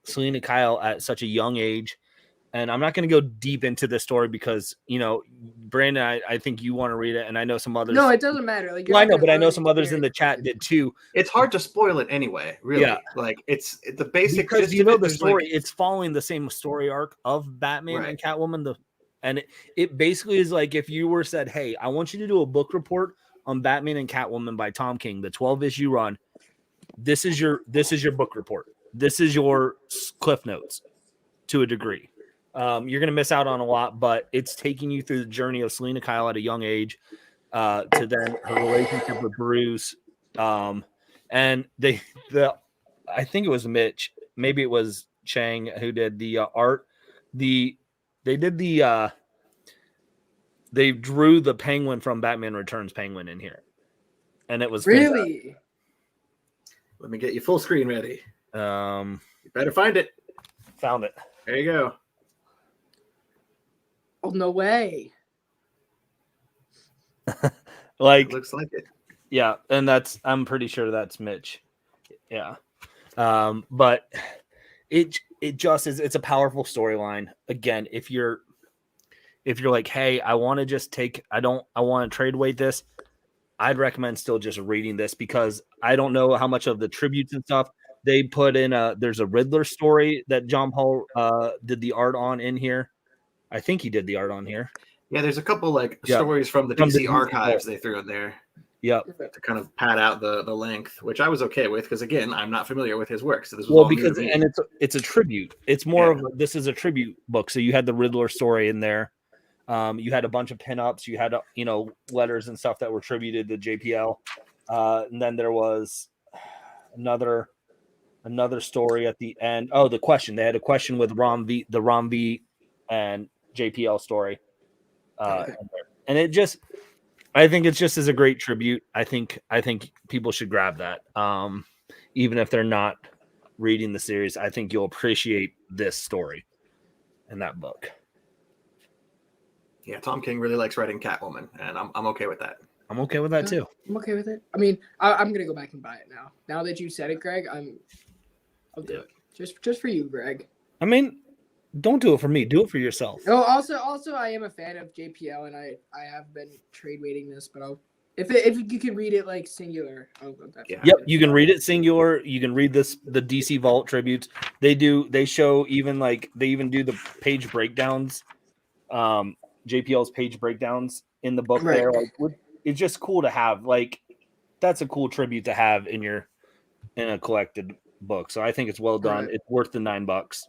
B: Selena Kyle at such a young age. And I'm not going to go deep into the story because, Brandon, I think you want to read it. And I know some others.
C: No, it doesn't matter. Like,
B: well, I know, but I know some others in the chat did too.
A: It's hard to spoil it anyway, really. Yeah. Like, it's the basic.
B: Because the story, it's following the same story arc of Batman and Catwoman. And it basically is like if you were said, hey, I want you to do a book report on Batman and Catwoman by Tom King, the 12-issue run. This is your book report. This is your Cliff Notes to a degree. You're going to miss out on a lot, but it's taking you through the journey of Selena Kyle at a young age to then her relationship with Bruce. And I think it was Mitch, maybe it was Chang who did the art. They drew the Penguin from Batman Returns Penguin in here. And it was
C: really
B: fantastic.
A: Let me get you full screen ready. You better find it.
B: Found it.
A: There you go.
C: Oh, no way.
A: It looks like it.
B: Yeah, and I'm pretty sure that's Mitch. Yeah. But it just is, it's a powerful storyline. Again, if you're like, hey, I want to just I want to trade weight this, I'd recommend still just reading this because I don't know how much of the tributes and stuff they put in. There's a Riddler story that John Paul did the art on in here. I think he did the art on here.
A: Yeah, there's a couple stories from the DC archives they threw in there.
B: Yep.
A: To kind of pad out the length, which I was okay with because again, I'm not familiar with his work. So this was
B: well because and it's a tribute. It's more of this is a tribute book. So you had the Riddler story in there. You had a bunch of pinups. You had letters and stuff that were tributed to JPL. And then there was another story at the end. Oh, the question. They had a question with Rom V and JPL story. And it just, I think it's just as a great tribute. I think people should grab that. Even if they're not reading the series, I think you'll appreciate this story in that book.
C: Yeah,
A: Tom King really likes writing Catwoman, and I'm okay with that.
B: I'm okay with that too.
C: I'm okay with it. I mean, I'm gonna go back and buy it now. Now that you said it, Greg, I'll do it. Just for you, Greg.
B: I mean, don't do it for me. Do it for yourself.
C: Oh, also, I am a fan of JPL, and I have been trade weighting this, but if you can read it like singular,
B: Yep, you can read it singular. You can read the DC Vault tributes. They show even they even do the page breakdowns. JPL's page breakdowns in the book there. It's just cool to have. That's a cool tribute to have in a collected book. So I think it's well done. Right. It's worth the $9,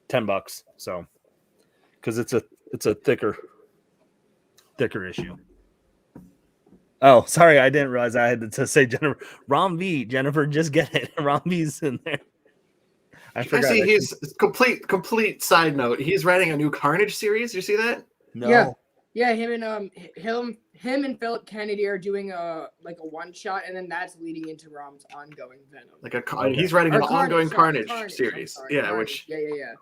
B: $10. So because it's a thicker issue. Oh, sorry, I didn't realize I had to say Jennifer. Rom V, Jennifer, just get it. Rom V's in there. I forgot.
A: See, he's complete side note. He's writing a new Carnage series. You see that?
B: No.
C: Yeah. Him and Philip Kennedy are doing a one shot, and then that's leading into Rom's ongoing Venom.
A: He's writing an ongoing Carnage series.
C: Carnage. Yeah.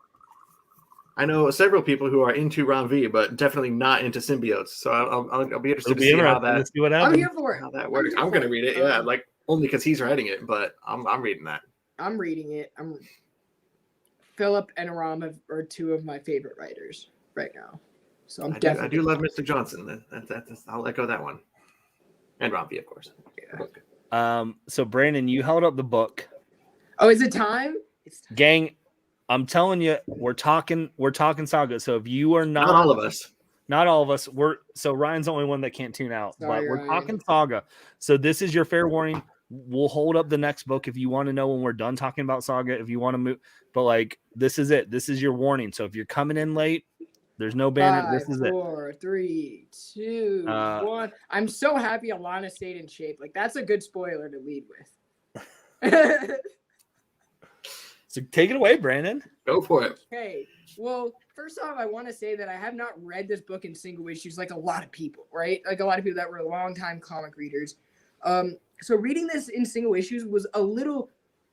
A: I know several people who are into Rom V, but definitely not into symbiotes. So I'll be interested to see how that.
B: See what happens.
C: I'm here for it.
A: How that works. I'm gonna read it. Yeah, only because he's writing it, but I'm reading that.
C: I'm reading it. Philip and Rom are two of my favorite writers right now. So I
A: do love Mr. Johnson. I'll echo that one. And Rom V, of course.
C: Yeah.
B: So Brandon, you held up the book.
C: Oh, is it time?
B: Gang, I'm telling you, we're talking Saga. So if you are not
A: all of us.
B: So Ryan's the only one that can't tune out.
C: Sorry,
B: but we're
C: Ryan.
B: talking Saga. So this is your fair warning. We'll hold up the next book if you want to know when we're done talking about Saga. If you want to move, but this is it. This is your warning. So if you're coming in late, there's no banner. This is
C: 4, 3, 2, 1. I'm so happy Alana stayed in shape. That's a good spoiler to lead with.
B: So take it away, Brandon.
A: Go for it.
C: Okay. Well, first off, I want to say that I have not read this book in single issues like a lot of people, right? Like a lot of people that were longtime comic readers. So reading this in single issues was a little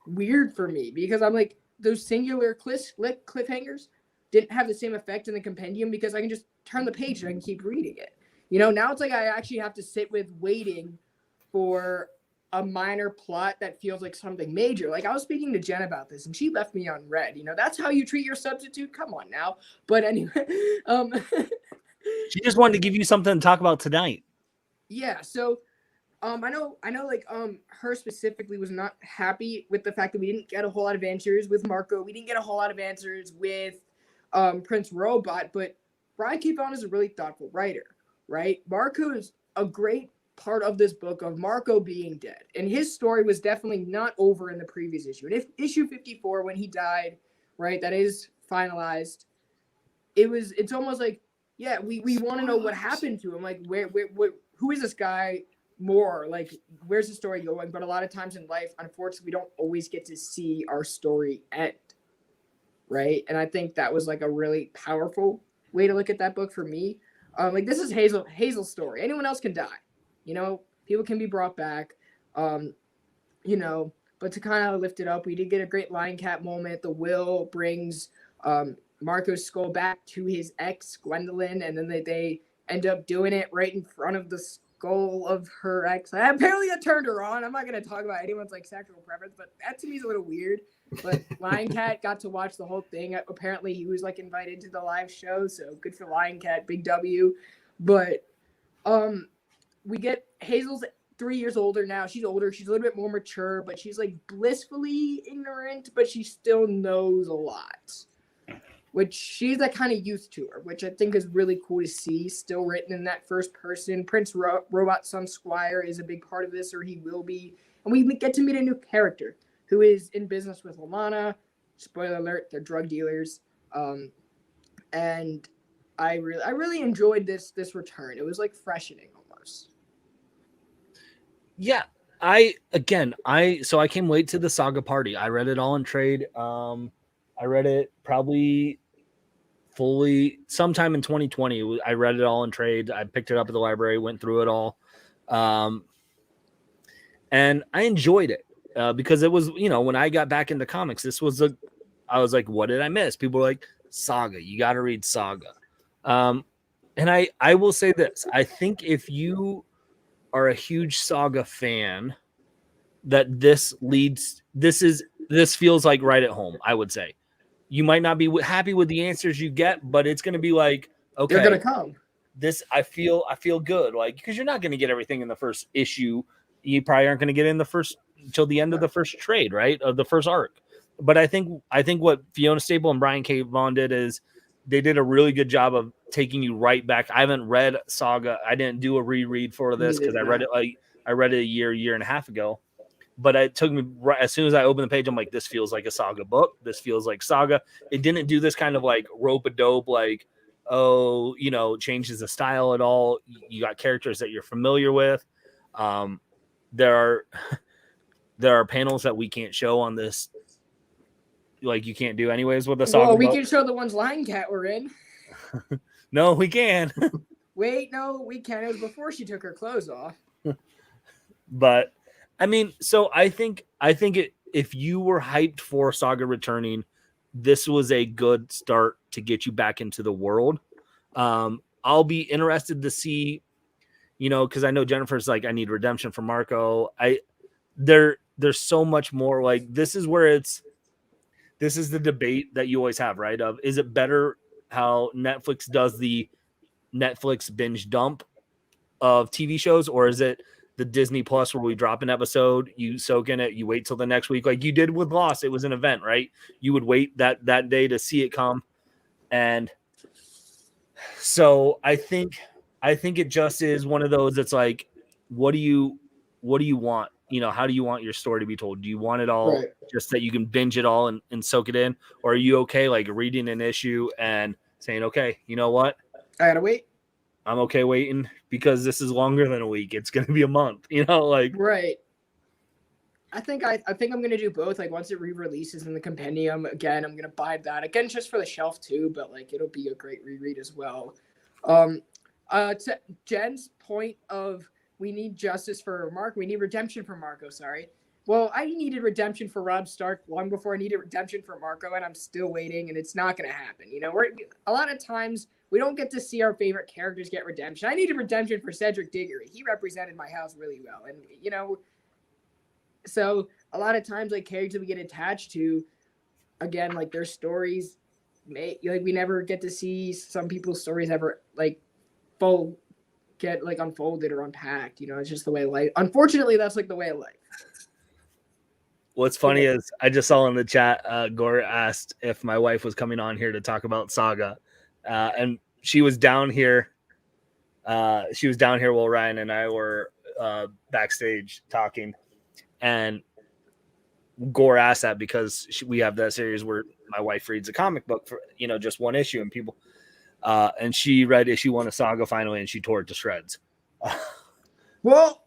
C: weird for me because I'm like, those singular cliffhangers didn't have the same effect in the compendium because I can just turn the page and I can keep reading it. Now it's like I actually have to sit with waiting for a minor plot that feels like something major. Like I was speaking to Jen about this and she left me unread. That's how you treat your substitute? Come on now. But anyway,
B: She just wanted to give you something to talk about tonight.
C: Yeah, so I know like her specifically was not happy with the fact that we didn't get a whole lot of answers with Marco. We didn't get a whole lot of answers with Prince Robot, but Brian K. Vaughan is a really thoughtful writer, right? Marco is a great part of this book of Marco being dead. And his story was definitely not over in the previous issue. And if issue 54, when he died, right, that is finalized, it's almost like, yeah, we want to know what happened to him. Like, where who is this guy more? Like, where's the story going? But a lot of times in life, unfortunately, we don't always get to see our story end, right? And I think that was like a really powerful way to look at that book for me. Like, this is Hazel's story. Anyone else can die. People can be brought back. But to kind of lift it up, we did get a great Lion Cat moment. The will brings Marco's skull back to his ex, Gwendolyn, and then they end up doing it right in front of the skull of her ex. Apparently that turned her on. I'm not going to talk about anyone's like sexual preference, but that to me is a little weird. But Lion Cat got to watch the whole thing. Apparently he was like invited to the live show, so good for Lion Cat, big W. But we get Hazel's 3 years older now. She's older. She's a little bit more mature, but she's like blissfully ignorant, but she still knows a lot. Which she's that kind of youth to her, which I think is really cool to see. Still written in that first person. Prince Robot's son Squire is a big part of this, or he will be. And we get to meet a new character who is in business with Lana. Spoiler alert, they're drug dealers. And I really enjoyed this return. It was like freshening almost.
B: Yeah, I came late to the Saga party. I read it all in trade. I read it probably fully sometime in 2020. I read it all in trade. I picked it up at the library, went through it all. And I enjoyed it because it was, when I got back into comics, I was like, what did I miss? People were like, Saga, you got to read Saga. And I will say this. I think if you are a huge Saga fan, that this feels like right at home, I would say. You might not be happy with the answers you get, but it's going to be like, okay,
C: they're going to come.
B: This, I feel good, like, because you're not going to get everything in the first issue. You probably aren't going to get in the first till the end of the first trade, right, of the first arc. But I think what Fiona Staple and Brian K. Vaughan did is they did a really good job of taking you right back. I haven't read Saga. I didn't do a reread for this because I read it a year and a half ago. But it took me right as soon as I opened the page, I'm like, this feels like a Saga book. This feels like Saga. It didn't do this kind of like rope-a-dope, like, changes the style at all. You got characters that you're familiar with. There are panels that we can't show on this, like you can't do anyways with the Saga.
C: Well, we can show the ones Lion Cat were in.
B: No, we can.
C: Wait, no, we can't. It was before she took her clothes off.
B: But I mean, so I think if you were hyped for Saga returning, this was a good start to get you back into the world. I'll be interested to see, because I know Jennifer's like, I need redemption for Marco. There's so much more. Like, this is the debate that you always have, right? Of, is it better how Netflix does the Netflix binge dump of TV shows, or is it the Disney Plus where we drop an episode, you soak in it, you wait till the next week, like you did with Lost? It was an event, right? You would wait that day to see it come. And so I think it just is one of those. It's like, what do you want? How do you want your story to be told? Do you want it all just that you can binge it all and soak it in? Or are you okay like reading an issue and saying, okay, you know what?
C: I gotta wait.
B: I'm okay waiting because this is longer than a week. It's going to be a month,
C: Right. I think I'm going to do both. Like, once it re-releases in the compendium, again, I'm going to buy that. Again, just for the shelf too, but like, it'll be a great reread as well. To Jen's point of we need justice for Mark. We need redemption for Marco. Sorry. Well, I needed redemption for Rob Stark long before I needed redemption for Marco, and I'm still waiting, and it's not going to happen. You know, a lot of times we don't get to see our favorite characters get redemption. I needed redemption for Cedric Diggory. He represented my house really well, and you know, so a lot of times like characters we get attached to, again, like their stories, like we never get to see some people's stories ever like get like unfolded or unpacked. You know, it's just the way of life. Unfortunately, that's like the way of life.
B: What's funny is I just saw in the chat, Gore asked if my wife was coming on here to talk about Saga. And she was down here. While Ryan and I were backstage talking. And Gore asked that because we have that series where my wife reads a comic book for, you know, just one issue, and people, and she read issue 1 of Saga finally, and she tore it to shreds.
C: Well,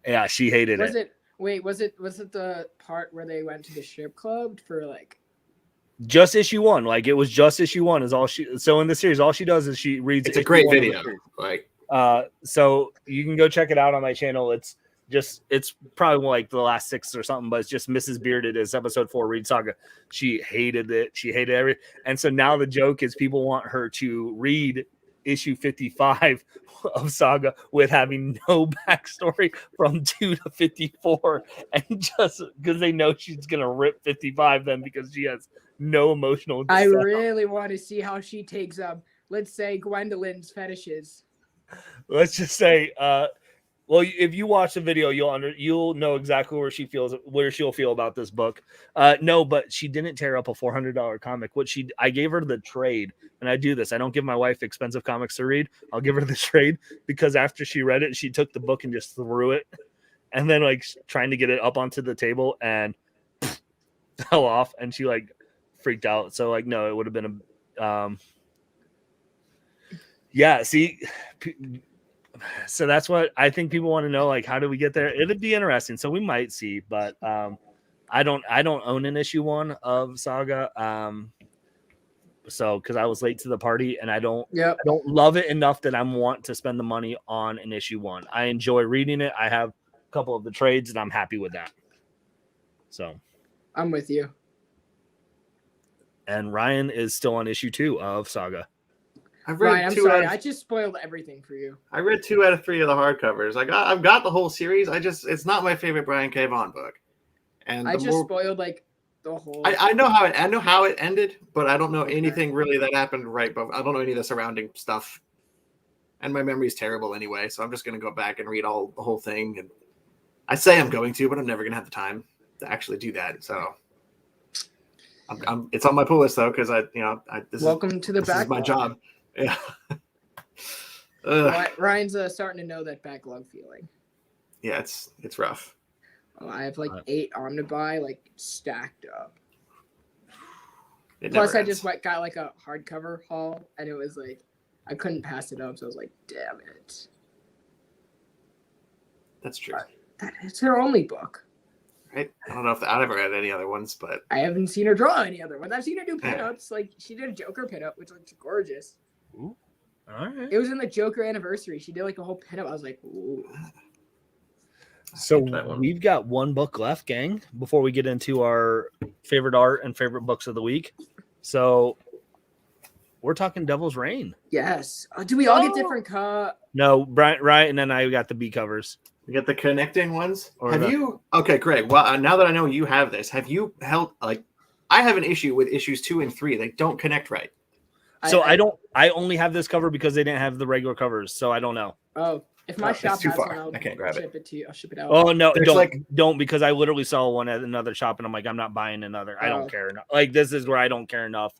B: yeah, she hated it.
C: Wait, was it the part where they went to the strip club for like
B: just issue 1? Like it was just issue 1 is all she. So in the series, all she does is she reads.
A: It's a great video. Like,
B: so you can go check it out on my channel. It's probably like the last 6 or something, but it's just Mrs. Bearded is episode 4 read Saga. She hated it. She hated everything. And so now the joke is people want her to read issue 55 of Saga with having no backstory from 2 to 54, and just because they know she's gonna rip 55 then because she has no emotional.
C: I really want to see how she takes let's say Gwendolyn's fetishes.
B: Let's just say well, if you watch the video, you'll know exactly where she'll feel about this book. No, but she didn't tear up a $400 comic. I gave her the trade, and I do this. I don't give my wife expensive comics to read. I'll give her the trade because after she read it, she took the book and just threw it, and then like trying to get it up onto the table and fell off, and she like freaked out. So like, no, it would have been a yeah. See. So that's what I think people want to know. Like, how do we get there? It'd be interesting. So we might see, but I don't own an issue 1 of Saga. So because I was late to the party, and I don't love it enough that I want to spend the money on an issue 1. I enjoy reading it. I have a couple of the trades, and I'm happy with that. So
C: I'm with you.
B: And Ryan is still on issue 2 of Saga.
A: I've read
C: Ryan, I'm sorry. I just spoiled everything for you.
A: I read 2 out of 3 of the hardcovers. I've got the whole series. It's not my favorite Brian K. Vaughan book. And
C: I just spoiled like the whole.
A: I know how it ended, but I don't know anything really that happened right. But I don't know any of the surrounding stuff. And my memory is terrible anyway, so I'm just gonna go back and read the whole thing. And I say I'm going to, but I'm never gonna have the time to actually do that. So it's on my pull list though, because
C: Welcome to the backlog.
A: This is my job. Yeah.
C: Ryan's starting to know that backlog feeling.
A: Yeah, it's rough.
C: Oh, I have like 8 Omnibuy like stacked up.
A: It
C: Plus,
A: never
C: I just
A: ends.
C: got like a hardcover haul, and it was like I couldn't pass it up, so I was like, "Damn it!"
A: That's true.
C: It's her only book.
A: Right? I don't know if I've ever had any other ones, but
C: I haven't seen her draw any other ones. I've seen her do pinups. Like she did a Joker pinup, which looks gorgeous.
B: Ooh. All right.
C: It was in the Joker anniversary. She did like a whole pinup. I was like, ooh.
B: So we've got 1 book left, gang, before we get into our favorite art and favorite books of the week. So we're talking Devil's Reign.
C: Yes. Do we all get different
B: No, Ryan and I got the B covers.
A: You get the connecting ones. Okay, Greg. Well, now that I know you have this, have you held like I have an issue with issues 2 and 3. They don't connect right.
B: So I only have this cover because they didn't have the regular covers, so I don't know.
C: Oh, if my shop
A: too
C: has
A: far.
C: one,
A: I can't grab
C: ship it to you. I'll ship it out.
B: Oh no,
A: There's
B: don't because I literally saw one at another shop and I'm like, I'm not buying another. I don't care enough. Like this is where I don't care enough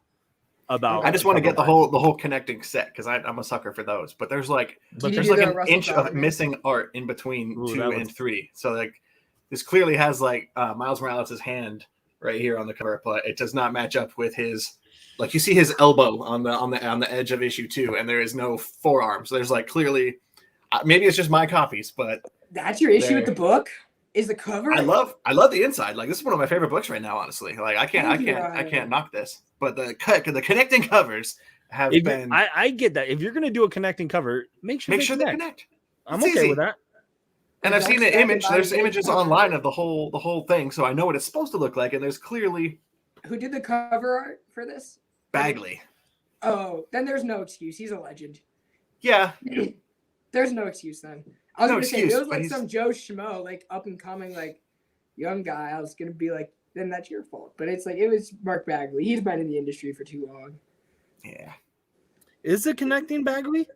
B: about.
A: I just want to get the whole connecting set because I'm a sucker for those. But there's like an inch of missing art in between 2 and 3. So like this clearly has like Miles Morales' hand right here on the cover, but it does not match up with his. Like you see his elbow on the edge of issue 2, and there is no forearm. So there's like clearly, maybe it's just my copies, but
C: that's your issue with the book. Is the cover?
A: I love the inside. Like this is one of my favorite books right now. Honestly, like I can't knock this. But the connecting covers have been.
B: I get that if you're gonna do a connecting cover, make sure they connect. I'm okay with that.
A: And I've seen the
C: Don't
A: image.
C: stand
A: There's
C: by
A: images
C: the
A: online of the whole thing, so I know what it's supposed to look like. And there's clearly
C: Who did the cover art for this?
A: Bagley.
C: Oh, then there's no excuse. He's a legend.
A: Yeah,
C: There's no excuse then. I was
A: No
C: gonna say if
A: excuse,
C: it was
A: but
C: like
A: he's-
C: some Joe Schmo, like up and coming, like young guy. I was gonna be like, then that's your fault. But it's like it was Mark Bagley. He's been in the industry for too long.
A: yeah,
B: Is it connecting Bagley?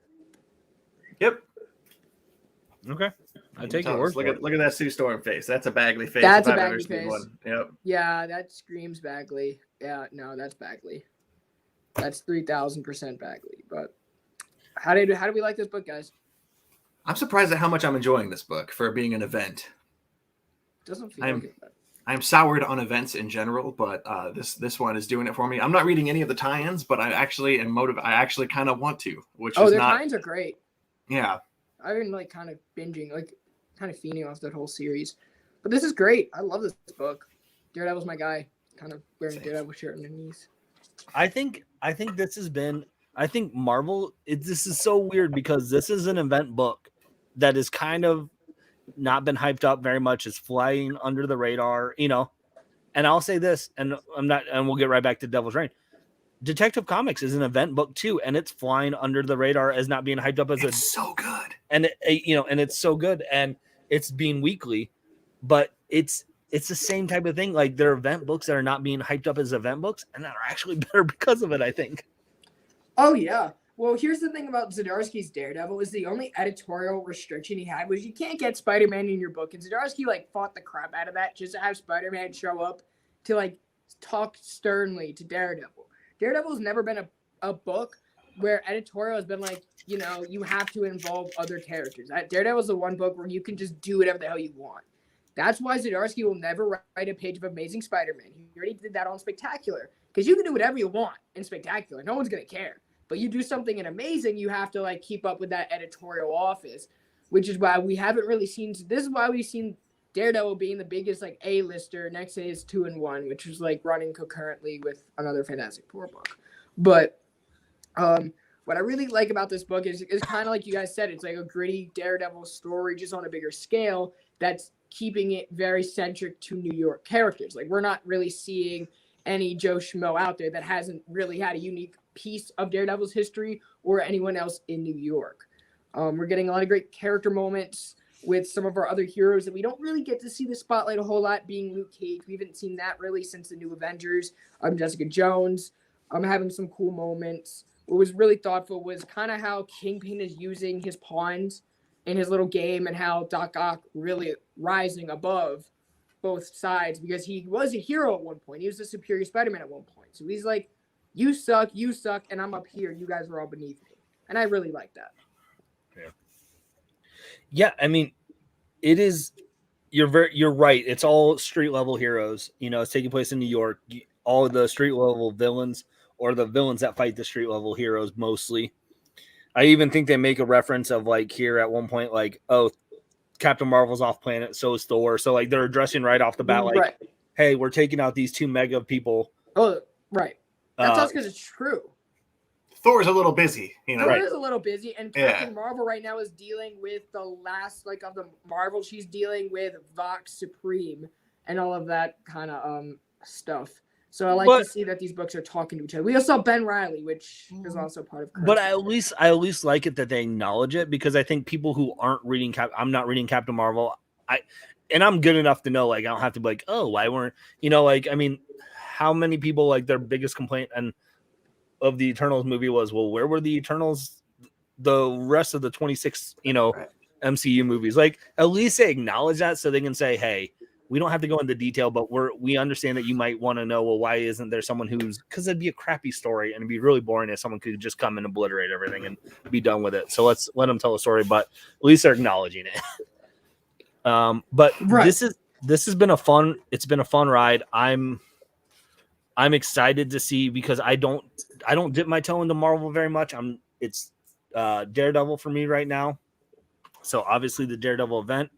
A: yep.
B: Okay, I take your word for it.
A: Look at that Sue Storm face. That's a Bagley face.
C: That's
A: if
C: a
A: I've ever
C: Bagley
A: seen
C: face.
A: one. Yep.
C: Yeah, that screams Bagley. Yeah, no, that's Bagley. That's 3,000% Bagley. But how do we like this book, guys?
A: I'm surprised at how much I'm enjoying this book for being an event.
C: Doesn't feel
A: I'm-
C: like it. But
A: I'm soured on events in general, but this one is doing it for me. I'm not reading any of the tie-ins, but I actually am motivated. I actually kind of want to, which is
C: their
A: not.
C: times are great.
A: Yeah,
C: I've been like kind of binging, like kind of fiending off that whole series. But this is great. I love this book. Daredevil's my guy. Kind of wearing a
A: Same.
C: Daredevil shirt underneath.
B: I think this has been. I think Marvel. This is so weird because this is an event book that is kind of not been hyped up very much. It's flying under the radar, you know. And I'll say this, and we'll get right back to Devil's Reign. Detective Comics is an event book too, and it's flying under the radar as not being hyped up as
A: it's so good.
B: and it's so good, and it's being weekly, but it's the same type of thing. Like there are event books that are not being hyped up as event books, and that are actually better because of it, I think.
C: Oh yeah. Well, here's the thing about Zdarsky's Daredevil is the only editorial restriction he had was you can't get Spider-Man in your book, and Zdarsky like fought the crap out of that just to have Spider-Man show up to like talk sternly to Daredevil. Daredevil's never been a book where editorial has been like, you know, you have to involve other characters. Daredevil's the one book where you can just do whatever the hell you want. That's why Zdarsky will never write a page of Amazing Spider-Man. He already did that on Spectacular. Because you can do whatever you want in Spectacular. No one's going to care. But you do something in Amazing, you have to like keep up with that editorial office, which is why we haven't really seen. This is why we've seen Daredevil being the biggest like A-lister next to his 2-in-1, which was like running concurrently with another Fantastic Four book. But what I really like about this book is kind of like you guys said, it's like a gritty Daredevil story just on a bigger scale that's keeping it very centric to New York characters. Like we're not really seeing any Joe Schmo out there that hasn't really had a unique piece of Daredevil's history or anyone else in New York. We're getting a lot of great character moments with some of our other heroes that we don't really get to see the spotlight a whole lot, being Luke Cage. We haven't seen that really since the New Avengers. Jessica Jones. Having some cool moments. What was really thoughtful was kind of how Kingpin is using his pawns in his little game and how Doc Ock really rising above both sides because he was a hero at one point. He was a superior Spider-Man at one point. So he's like, you suck, and I'm up here. You guys are all beneath me. And I really like that.
B: Yeah, I mean, it is. You're right. It's all street level heroes. You know, it's taking place in New York. All of the street level villains or the villains that fight the street level heroes mostly. I even think they make a reference of like here at one point, like, oh, Captain Marvel's off planet, so is Thor. So like they're addressing right off the bat, like,
C: right.
B: Hey, we're taking out these two mega people.
C: Oh, right. That's us because it's true.
A: Thor's a little busy, you know.
C: Thor
B: Right.
C: is a little busy, and Captain Marvel right now is dealing with the last like of the Marvel. She's dealing with Vox Supreme and all of that kind of stuff. So I like to see that these books are talking to each other. We also saw Ben Reilly, which is also part of.
B: But I at least like it that they acknowledge it because I think people who aren't reading I'm not reading Captain Marvel. And I'm good enough to know like I don't have to be like, oh, why weren't like I mean, how many people like their biggest complaint and of the Eternals movie was, well, where were the Eternals the rest of the 26 MCU movies? Like at least they acknowledge that so they can say, hey, we don't have to go into detail, but we understand that you might want to know, well, why isn't there someone who's, because it'd be a crappy story and it'd be really boring if someone could just come and obliterate everything and be done with it. So let's let them tell a story, but at least they're acknowledging it. But this has been a fun ride. I'm excited to see because I don't dip my toe into Marvel very much. It's Daredevil for me right now. So obviously the Daredevil event.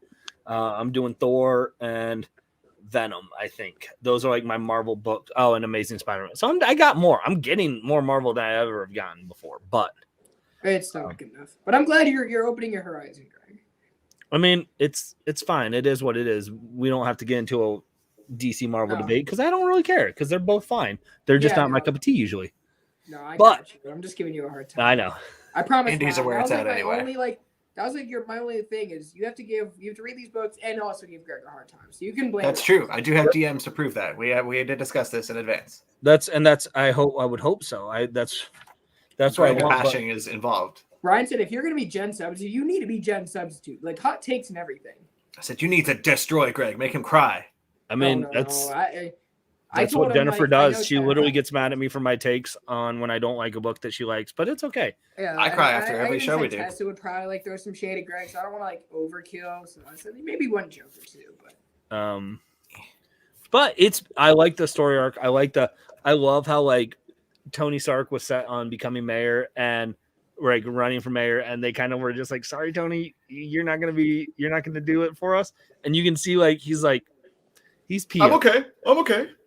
B: I'm doing Thor and Venom. I think those are like my Marvel books. Oh, and Amazing Spider-Man. So I got more. I'm getting more Marvel than I ever have gotten before. But
C: it's not good enough. But I'm glad you're opening your horizon, Greg.
B: I mean, it's fine. It is what it is. We don't have to get into a DC Marvel debate because I don't really care because they're both fine. They're just not my cup of tea usually.
C: No, I
B: But-
C: got you. But I'm just giving you a hard time.
B: I know.
C: I promise.
A: Andy's
C: Ryan,
A: aware
C: that was
A: it's
C: like
A: out
C: my
A: anyway.
C: only that was like my only thing is you have to read these books and also give Greg a hard time. So you can blame.
A: That's true. I do have DMs to prove that. We did discuss this in advance.
B: That's I would hope so. That's what I
A: Greg
B: want. But
A: bashing is involved.
C: Ryan said if you're gonna be Gen substitute, you need to be Gen substitute. Like hot takes and everything.
A: I said you need to destroy Greg, make him cry.
B: I mean,
C: No.
B: that's
C: I
B: what
C: told him,
B: Jennifer
C: like, I know
B: does. She
C: Jen-
B: literally gets mad at me for my takes on when I don't like a book that she likes, but it's okay.
C: Yeah,
A: I cry after every
C: even
A: show
C: said
A: we do.
C: Tessa would probably like throw some shade at Greg, so I don't want to like overkill. So I said maybe one joke or two,
B: But I like the story arc. I love how like Tony Stark was set on becoming mayor and like running for mayor, and they kind of were just like, sorry, Tony, you're not gonna do it for us. And you can see like he's peeved.
A: I'm okay.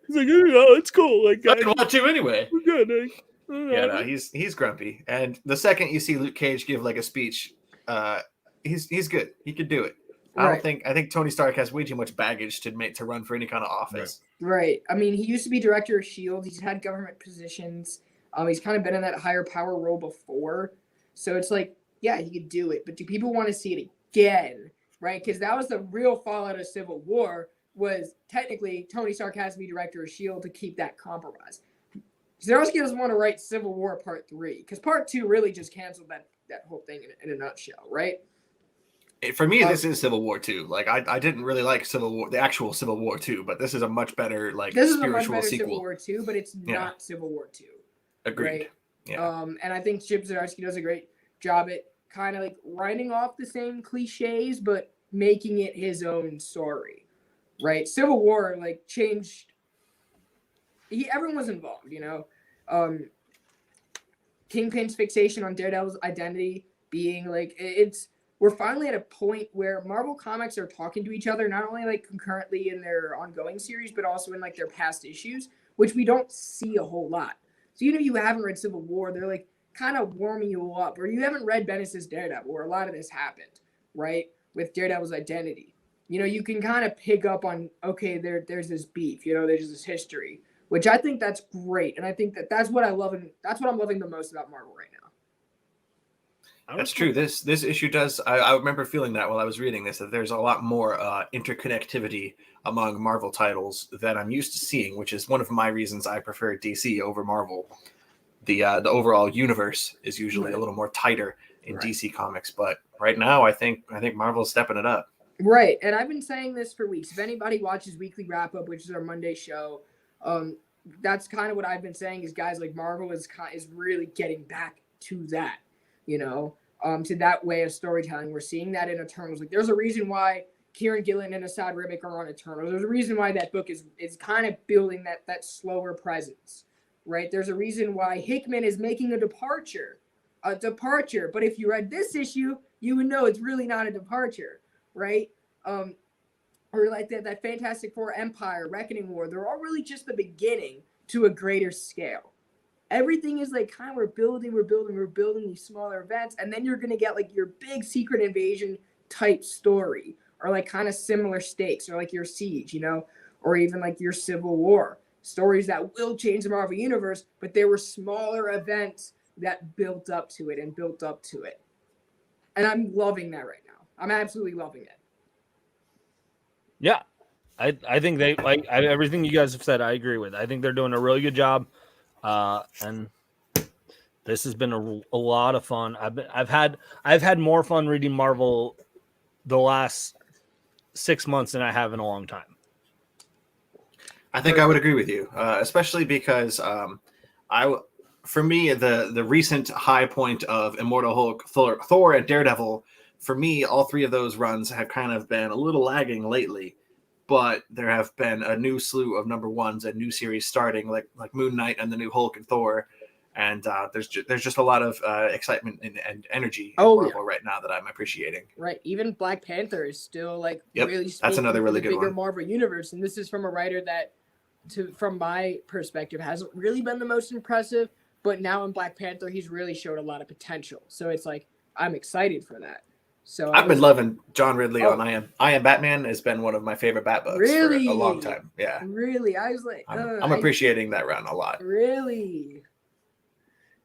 B: He's like, oh, it's cool. Like
A: I didn't want to anyway.
B: we're good.
A: Yeah, no, he's grumpy. And the second you see Luke Cage give like a speech, he's good. He could do it. I think Tony Stark has way too much baggage to run for any kind of office.
C: Right. I mean, he used to be director of S.H.I.E.L.D. He's had government positions. He's kind of been in that higher power role before. So it's like, yeah, he could do it. But do people want to see it again? Right? Because that was the real fallout of Civil War, was technically Tony Stark has to be director of S.H.I.E.L.D. to keep that compromise. Zdarsky doesn't want to write Civil War Part 3, because Part 2 really just canceled that whole thing in a nutshell, right?
A: For me, this is Civil War 2. Like I didn't really like the actual Civil War 2, but this is a much better
C: This is a
A: spiritual
C: much better
A: sequel.
C: Civil War 2, but it's not Civil War 2.
A: Agreed.
C: Right?
A: Yeah.
C: And I think Chip Zdarsky does a great job at kind of like writing off the same cliches, but making it his own story, right? Civil War like changed. Everyone was involved, you know. Kingpin's fixation on Daredevil's identity being like we're finally at a point where Marvel Comics are talking to each other, not only like concurrently in their ongoing series, but also in like their past issues, which we don't see a whole lot. So even if you haven't read Civil War, they're like kind of warming you up, or you haven't read Bendis' Daredevil, where a lot of this happened, right? With Daredevil's identity. You know, you can kind of pick up on, okay, there's this beef, you know, there's this history, which I think that's great. And I think that's what I love, and that's what I'm loving the most about Marvel right now.
A: That's true. This issue does. I remember feeling that while I was reading this, that there's a lot more interconnectivity among Marvel titles than I'm used to seeing, which is one of my reasons I prefer DC over Marvel. The overall universe is usually a little more tighter in DC Comics, but right now I think Marvel's stepping it up.
C: Right, and I've been saying this for weeks. If anybody watches Weekly Wrap Up, which is our Monday show, that's kind of what I've been saying. Is guys like Marvel is really getting back to that, you know, to that way of storytelling. We're seeing that in Eternals. Like, there's a reason why Kieran Gillen and Asad Ribic are on Eternals. There's a reason why that book is kind of building that slower presence, right? There's a reason why Hickman is making a departure. But if you read this issue, you would know it's really not a departure, right? Or like that Fantastic Four Empire, Reckoning War, they're all really just the beginning to a greater scale. Everything is like kind of we're building these smaller events, and then you're gonna get like your big secret invasion type story, or like kind of similar stakes, or like your Siege, you know, or even like your Civil War. Stories that will change the Marvel Universe, but there were smaller events that built up to it. And I'm loving that right now. I'm absolutely loving it.
B: Yeah, I think they everything you guys have said. I agree with. I think they're doing a really good job, and this has been a lot of fun. I've had more fun reading Marvel the last 6 months than I have in a long time.
A: I think I would agree with you, especially because for me, the recent high point of Immortal Hulk, Thor, and Daredevil, for me, all three of those runs have kind of been a little lagging lately, but there have been a new slew of number ones and new series starting, like Moon Knight and the new Hulk and Thor, and there's just a lot of excitement and energy in Marvel right now that I'm appreciating.
C: Right, even Black Panther is still like really speaking
A: that's another really
C: to the
A: good
C: bigger
A: one.
C: Marvel universe, and this is from a writer that, from my perspective, hasn't really been the most impressive, but now in Black Panther he's really showed a lot of potential. So it's like I'm excited for that. So
A: I've been loving John Ridley
C: Oh.
A: on I Am Batman. Has been one of my favorite Bat books
C: Really?
A: for a long time. Yeah,
C: Really, I was like,
A: I'm appreciating that run a lot.
C: Really?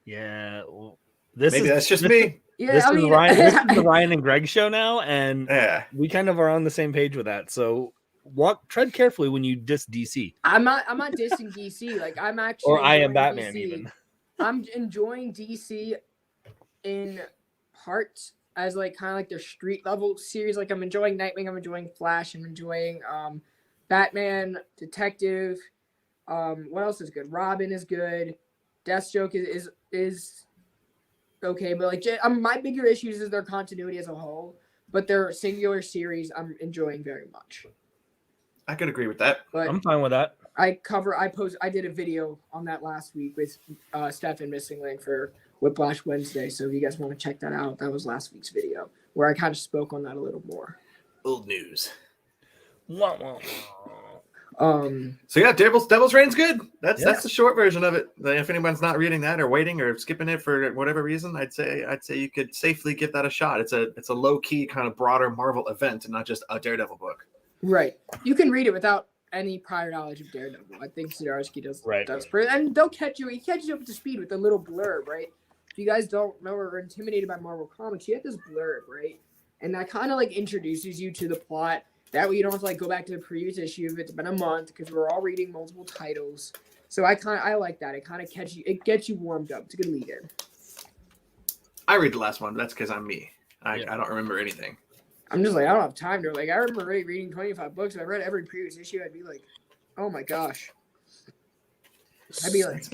B: Yeah. Well,
A: Maybe that's just me.
C: Yeah,
B: This
C: I
B: is
C: mean,
B: Ryan. This is the Ryan and Greg show now, and
A: Yeah,
B: we kind of are on the same page with that. So tread carefully when you diss DC
C: I'm not dissing DC. Like I'm actually
B: or I Am
C: enjoying
B: Batman.
C: DC.
B: Even
C: I'm enjoying DC in part as like kind of like their street level series. Like I'm enjoying Nightwing, I'm enjoying Flash, I'm enjoying Batman, Detective. What else is good? Robin is good. Deathstroke is okay, but like my bigger issues is their continuity as a whole. But their singular series, I'm enjoying very much.
A: I could agree with that.
C: But
B: I'm fine with that.
C: I did a video on that last week with Stefan Missing Link for Whiplash Wednesday. So if you guys want to check that out, that was last week's video where I kind of spoke on that a little more.
A: Old news.
C: So
A: yeah, Devil's Reign's good. That's
B: Yeah.
A: the short version of it. If anyone's not reading that or waiting or skipping it for whatever reason, I'd say you could safely give that a shot. It's a low key kind of broader Marvel event and not just a Daredevil book.
C: Right, you can read it without any prior knowledge of Daredevil. I think Zdarsky does and they'll catch you. He catches you up to speed with a little blurb, right? If you guys don't know or are intimidated by Marvel Comics, you have this blurb, right? And that kind of like introduces you to the plot. That way you don't have to like go back to the previous issue if it's been a month because we're all reading multiple titles. So I like that. It kind of gets you warmed up. It's a good lead in.
A: I read the last one, but that's because I'm me. I don't remember anything.
C: I'm just like, I don't have time to like. I remember reading 25 books. If I read every previous issue, I'd be like, oh my gosh. I'd be like,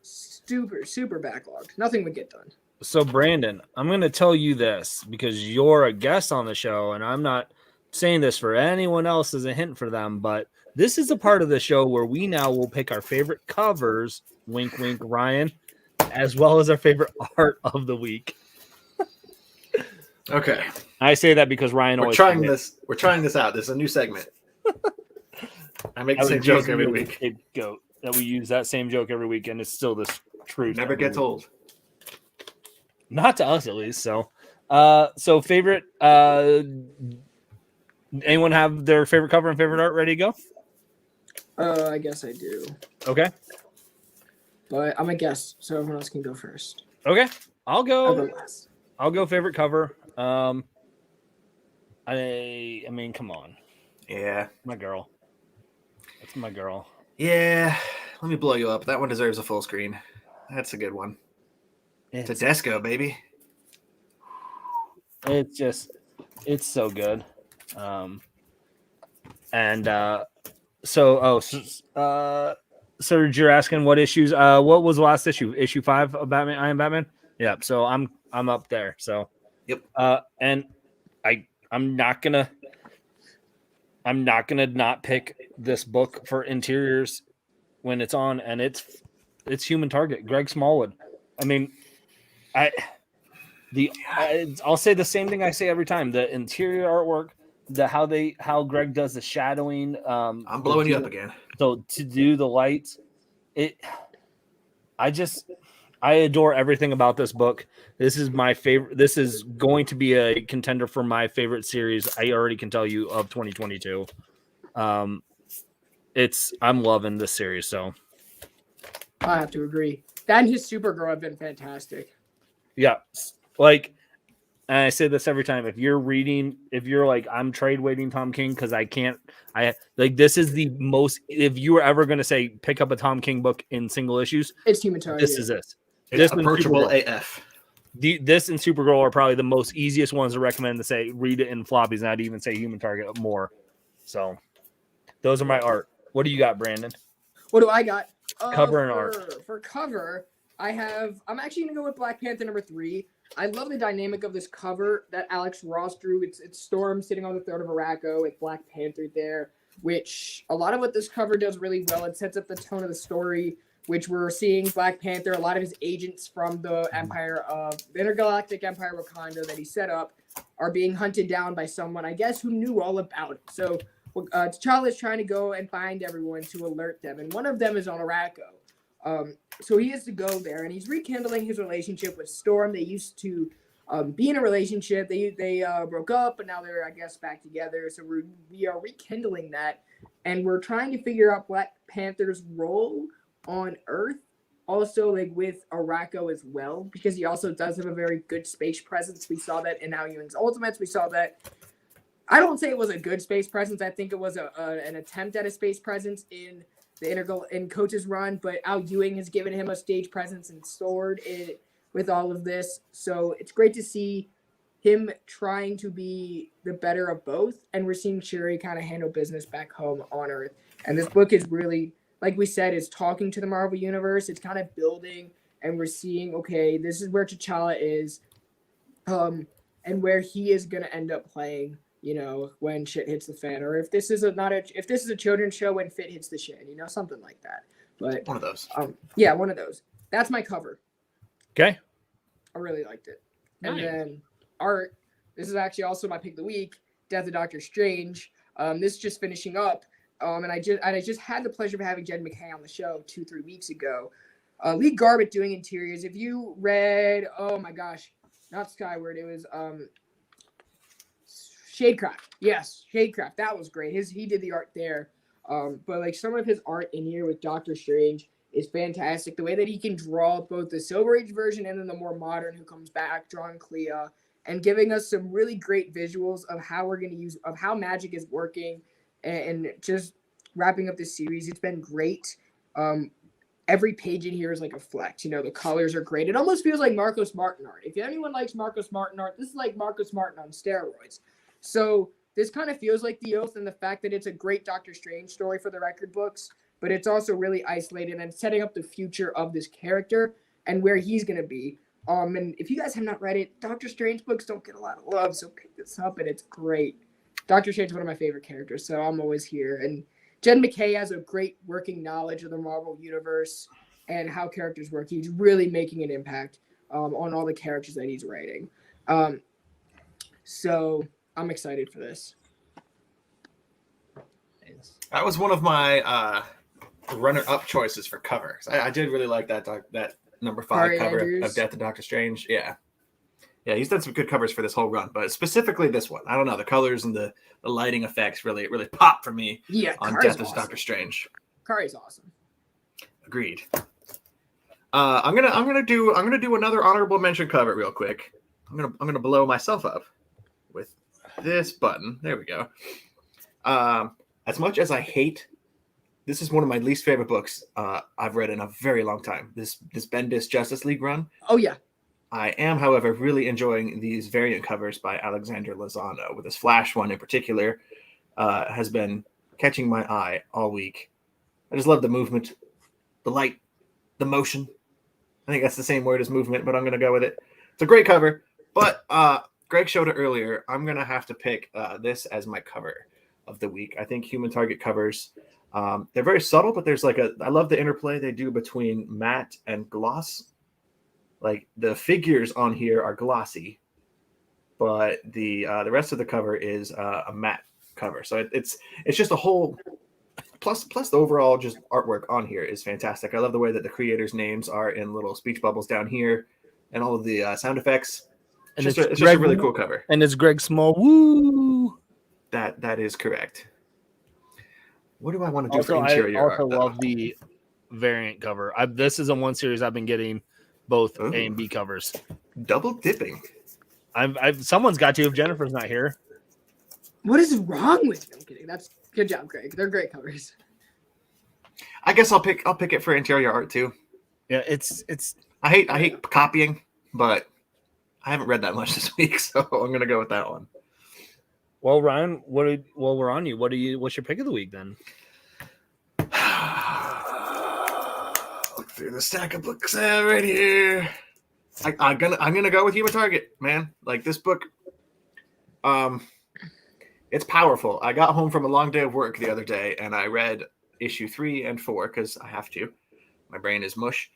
C: super backlogged. Nothing would get done.
B: So Brandon, I'm going to tell you this because you're a guest on the show, and I'm not saying this for anyone else as a hint for them, but this is a part of the show where we now will pick our favorite covers, wink, wink, Ryan, as well as our favorite art of the week.
A: Okay.
B: I say that because Ryan
A: We're trying this out. This is a new segment. I make the same joke every week.
B: Goat that we use that same joke every week, and it's still this truth.
A: Never gets old.
B: Not to us, at least. So, favorite. Anyone have their favorite cover and favorite art ready to go?
C: I guess I do.
B: Okay.
C: But I'm a guest, so everyone else can go first.
B: Okay. I'll go
C: last.
B: I'll go favorite cover. I mean, come on.
A: Yeah.
B: My girl. That's my girl.
A: Yeah. Let me blow you up. That one deserves a full screen. That's a good one. Tedesco, baby.
B: It's so good. Serge, you're asking what issues? What was the last issue? Issue 5 of Batman? I Am Batman. Yeah. So I'm up there. So
A: yep.
B: And I'm not gonna not pick this book for interiors when it's on, and it's Human Target, Greg Smallwood. I mean, I'll say the same thing I say every time. The interior artwork, how Greg does the shadowing.
A: I'm blowing you up again.
B: So to do the lights, I adore everything about this book. This is my favorite. This is going to be a contender for my favorite series. I already can tell you of 2022. I'm loving this series. So
C: I have to agree. That and his Supergirl have been fantastic.
B: Yeah, like, and I say this every time. If you're like, I'm trade waiting Tom King because this is the most. If you were ever going to say pick up a Tom King book in single issues,
C: it's Human Target.
B: This is it.
A: It's approachable AF.
B: This and Supergirl are probably the most easiest ones to recommend to say read it in floppies, and I'd even say Human Target more. So, those are my art. What do you got, Brandon?
C: What do I got?
B: Cover and art.
C: For cover, I'm actually gonna go with Black Panther #3. I love the dynamic of this cover that Alex Ross drew. It's Storm sitting on the throne of Arakko with Black Panther there, which a lot of what this cover does really well. It sets up the tone of the story, which we're seeing Black Panther, a lot of his agents from the Intergalactic Empire Wakanda that he set up are being hunted down by someone, I guess, who knew all about it. So T'Challa is trying to go and find everyone to alert them, and one of them is on Arakko. So he has to go there, and he's rekindling his relationship with Storm. They used to be in a relationship. They broke up, but now they're, I guess, back together. So we are rekindling that, and we're trying to figure out Black Panther's role on Earth. Also, like with Arakko as well, because he also does have a very good space presence. We saw that in Al Ewing's Ultimates. We saw that. I don't say it was a good space presence. I think it was an attempt at a space presence in the Integral in Coach's run, but Al Ewing has given him a stage presence and Sword with all of this. So it's great to see him trying to be the better of both, and we're seeing Shuri kind of handle business back home on Earth. And this book is really, like we said, is talking to the Marvel Universe. It's kind of building, and we're seeing, okay, this is where T'Challa is, and where he is going to end up playing, you know, when shit hits the fan, or if this is a children's show when fit hits the shin, you know, something like that. But
A: One of those.
C: Yeah, one of those. That's my cover.
B: Okay.
C: I really liked it.
B: Nice.
C: And then art. This is actually also my pick of the week. Death of Doctor Strange. This is just finishing up. And I just had the pleasure of having Jed McKay on the show 2-3 weeks ago. Lee Garbett doing interiors. If you read, oh my gosh, not Skyward, it was Shadecraft. Yes, Shadecraft. That was great. He did the art there. But like some of his art in here with Doctor Strange is fantastic. The way that he can draw both the Silver Age version and then the more modern who comes back, drawing Clea, and giving us some really great visuals of how magic is working, and just wrapping up this series. It's been great. Every page in here is like a flex. You know, the colors are great. It almost feels like Marcos Martin art. If anyone likes Marcos Martin art, this is like Marcos Martin on steroids. So this kind of feels like The Oath, and the fact that it's a great Doctor Strange story for the record books, but it's also really isolated and setting up the future of this character and where he's going to be. And if you guys have not read it, Doctor Strange books don't get a lot of love, so pick this up, and it's great. Doctor Strange is one of my favorite characters, so I'm always here. And Jed McKay has a great working knowledge of the Marvel Universe and how characters work. He's really making an impact on all the characters that he's writing. So I'm excited for this.
A: That was one of my runner-up choices for cover. I did really like that number 5
C: Kari
A: cover
C: Andrews.
A: of Death of Doctor Strange. Yeah, he's done some good covers for this whole run, but specifically this one. I don't know, the colors and the lighting effects really pop for me.
C: Yeah,
A: on
C: Kari's
A: Death of
C: awesome.
A: Doctor Strange.
C: Kari's awesome.
A: Agreed. I'm gonna do another honorable mention cover real quick. I'm gonna blow myself up with this button. There we go. As much as I hate, this is one of my least favorite books I've read in a very long time. This Bendis Justice League run.
C: Oh yeah.
A: I am, however, really enjoying these variant covers by Alexander Lozano. With this Flash one in particular, has been catching my eye all week. I just love the movement, the light, the motion. I think that's the same word as movement, but I'm going to go with it. It's a great cover, but Greg showed it earlier. I'm going to have to pick this as my cover of the week. I think Human Target covers, they're very subtle, but there's I love the interplay they do between matte and gloss. Like the figures on here are glossy, but the rest of the cover is a matte cover. So it's just a whole plus the overall just artwork on here is fantastic. I love the way that the creators' names are in little speech bubbles down here, and all of the sound effects.
B: And
A: it's just a really cool cover.
B: And it's Greg Small. Woo!
A: That is correct. What do I want to do
B: Also,
A: for interior
B: I
A: art?
B: also love the variant cover. This is a one series I've been getting both A and B covers.
A: Double dipping.
B: Someone's got to if Jennifer's not here.
C: What is wrong with you? I'm kidding. That's good job, Greg. They're great covers.
A: I guess I'll pick it for interior art too.
B: Yeah, it's.
A: I hate copying, but I haven't read that much this week, so I'm gonna go with that one.
B: Well, Ryan, while we're on you, what's your pick of the week then?
A: Look through the stack of books I have right here. I'm gonna go with Human Target, man. Like this book, it's powerful. I got home from a long day of work the other day, and I read issue 3 and 4 because I have to. My brain is mush.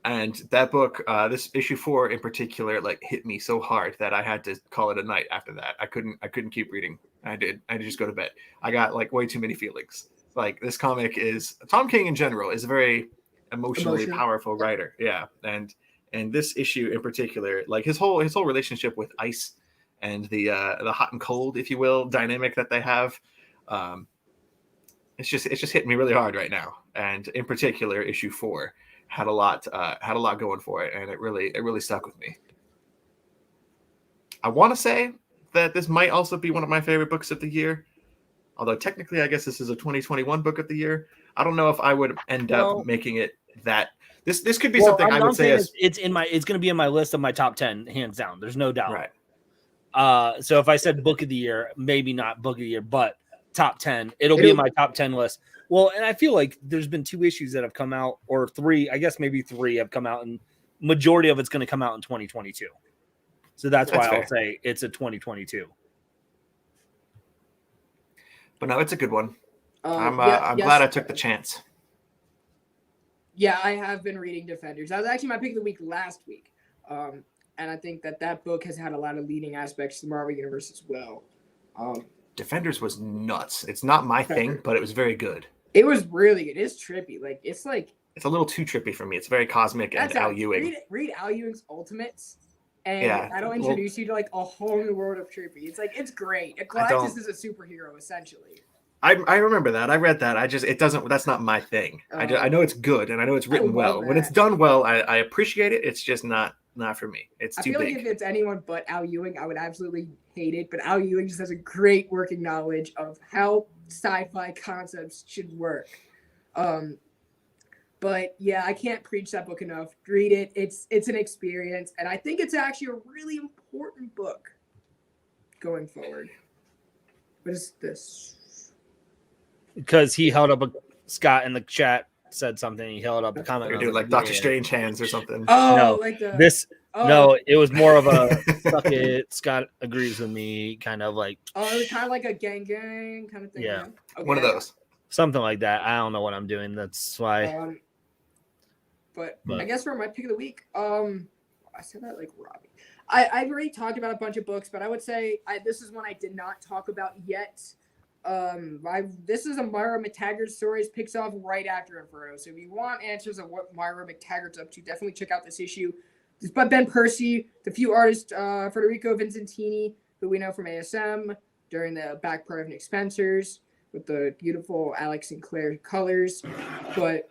A: And that book, this issue 4 in particular, hit me so hard that I had to call it a night after that. I couldn't keep reading. I had to just go to bed. I got way too many feelings. This comic is Tom King in general is a very emotionally powerful writer. Yeah. And And this issue in particular, like his whole relationship with ice and the hot and cold, if you will, dynamic that they have, it's just hitting me really hard right now. And in particular, issue 4 had a lot going for it, and it really stuck with me. I want to say that this might also be one of my favorite books of the year, although technically I guess this is a 2021 book of the year. I don't know if I would end up making it that. This could be something I would say
B: it's going to be in my list of my top 10 hands down. There's no doubt.
A: Right.
B: So if I said book of the year, maybe not book of the year, but top 10, it'll be in my top 10 list. Well, and I feel like there's been 2 issues that have come out, or 3, I guess maybe 3 have come out, and majority of it's going to come out in 2022. So that's why I'll say it's a 2022.
A: But no, it's a good one. I'm glad I took the chance.
C: Yeah, I have been reading Defenders. That was actually my pick of the week last week. And I think that book has had a lot of leading aspects to the Marvel Universe as well.
A: Defenders was nuts. It's not my thing, but it was very good.
C: It was really good. It's trippy. It's
A: a little too trippy for me. It's very cosmic and Al Ewing.
C: Read Al Ewing's Ultimates, and that'll introduce you to like a whole new world of trippy. It's great. Galactus is a superhero essentially.
A: I remember that. I read that. That's not my thing. I know it's good and I know it's written well. When it's done well, I appreciate it. It's just not for me. It's too big. I feel like if
C: it's anyone but Al Ewing, I would absolutely hate it. But Al Ewing just has a great working knowledge of how sci-fi concepts should work. But yeah, I can't preach that book enough. Read it. It's an experience, and I think it's actually a really important book going forward. What is this?
B: Because he held up Scott in the chat said something. He held up a comment.
A: You're doing like Doctor Strange hands or something.
C: Oh,
B: no,
C: like
B: no, it was more of a suck it. Scott agrees with me, kind of like.
C: Oh, it was kind of like a gang kind of thing.
B: Yeah,
C: okay.
A: One of those.
B: Something like that. I don't know what I'm doing. That's why.
C: But I guess for my pick of the week, I said that like Robbie. I've already talked about a bunch of books, but I would say this is one I did not talk about yet. This is a Myra McTaggart story. It picks off right after Inferno. So if you want answers of what Myra McTaggart's up to, definitely check out this issue. It's by Ben Percy, the few artists, Federico Vincentini, who we know from ASM during the back part of Nick Spencer's with the beautiful Alex Sinclair colors. But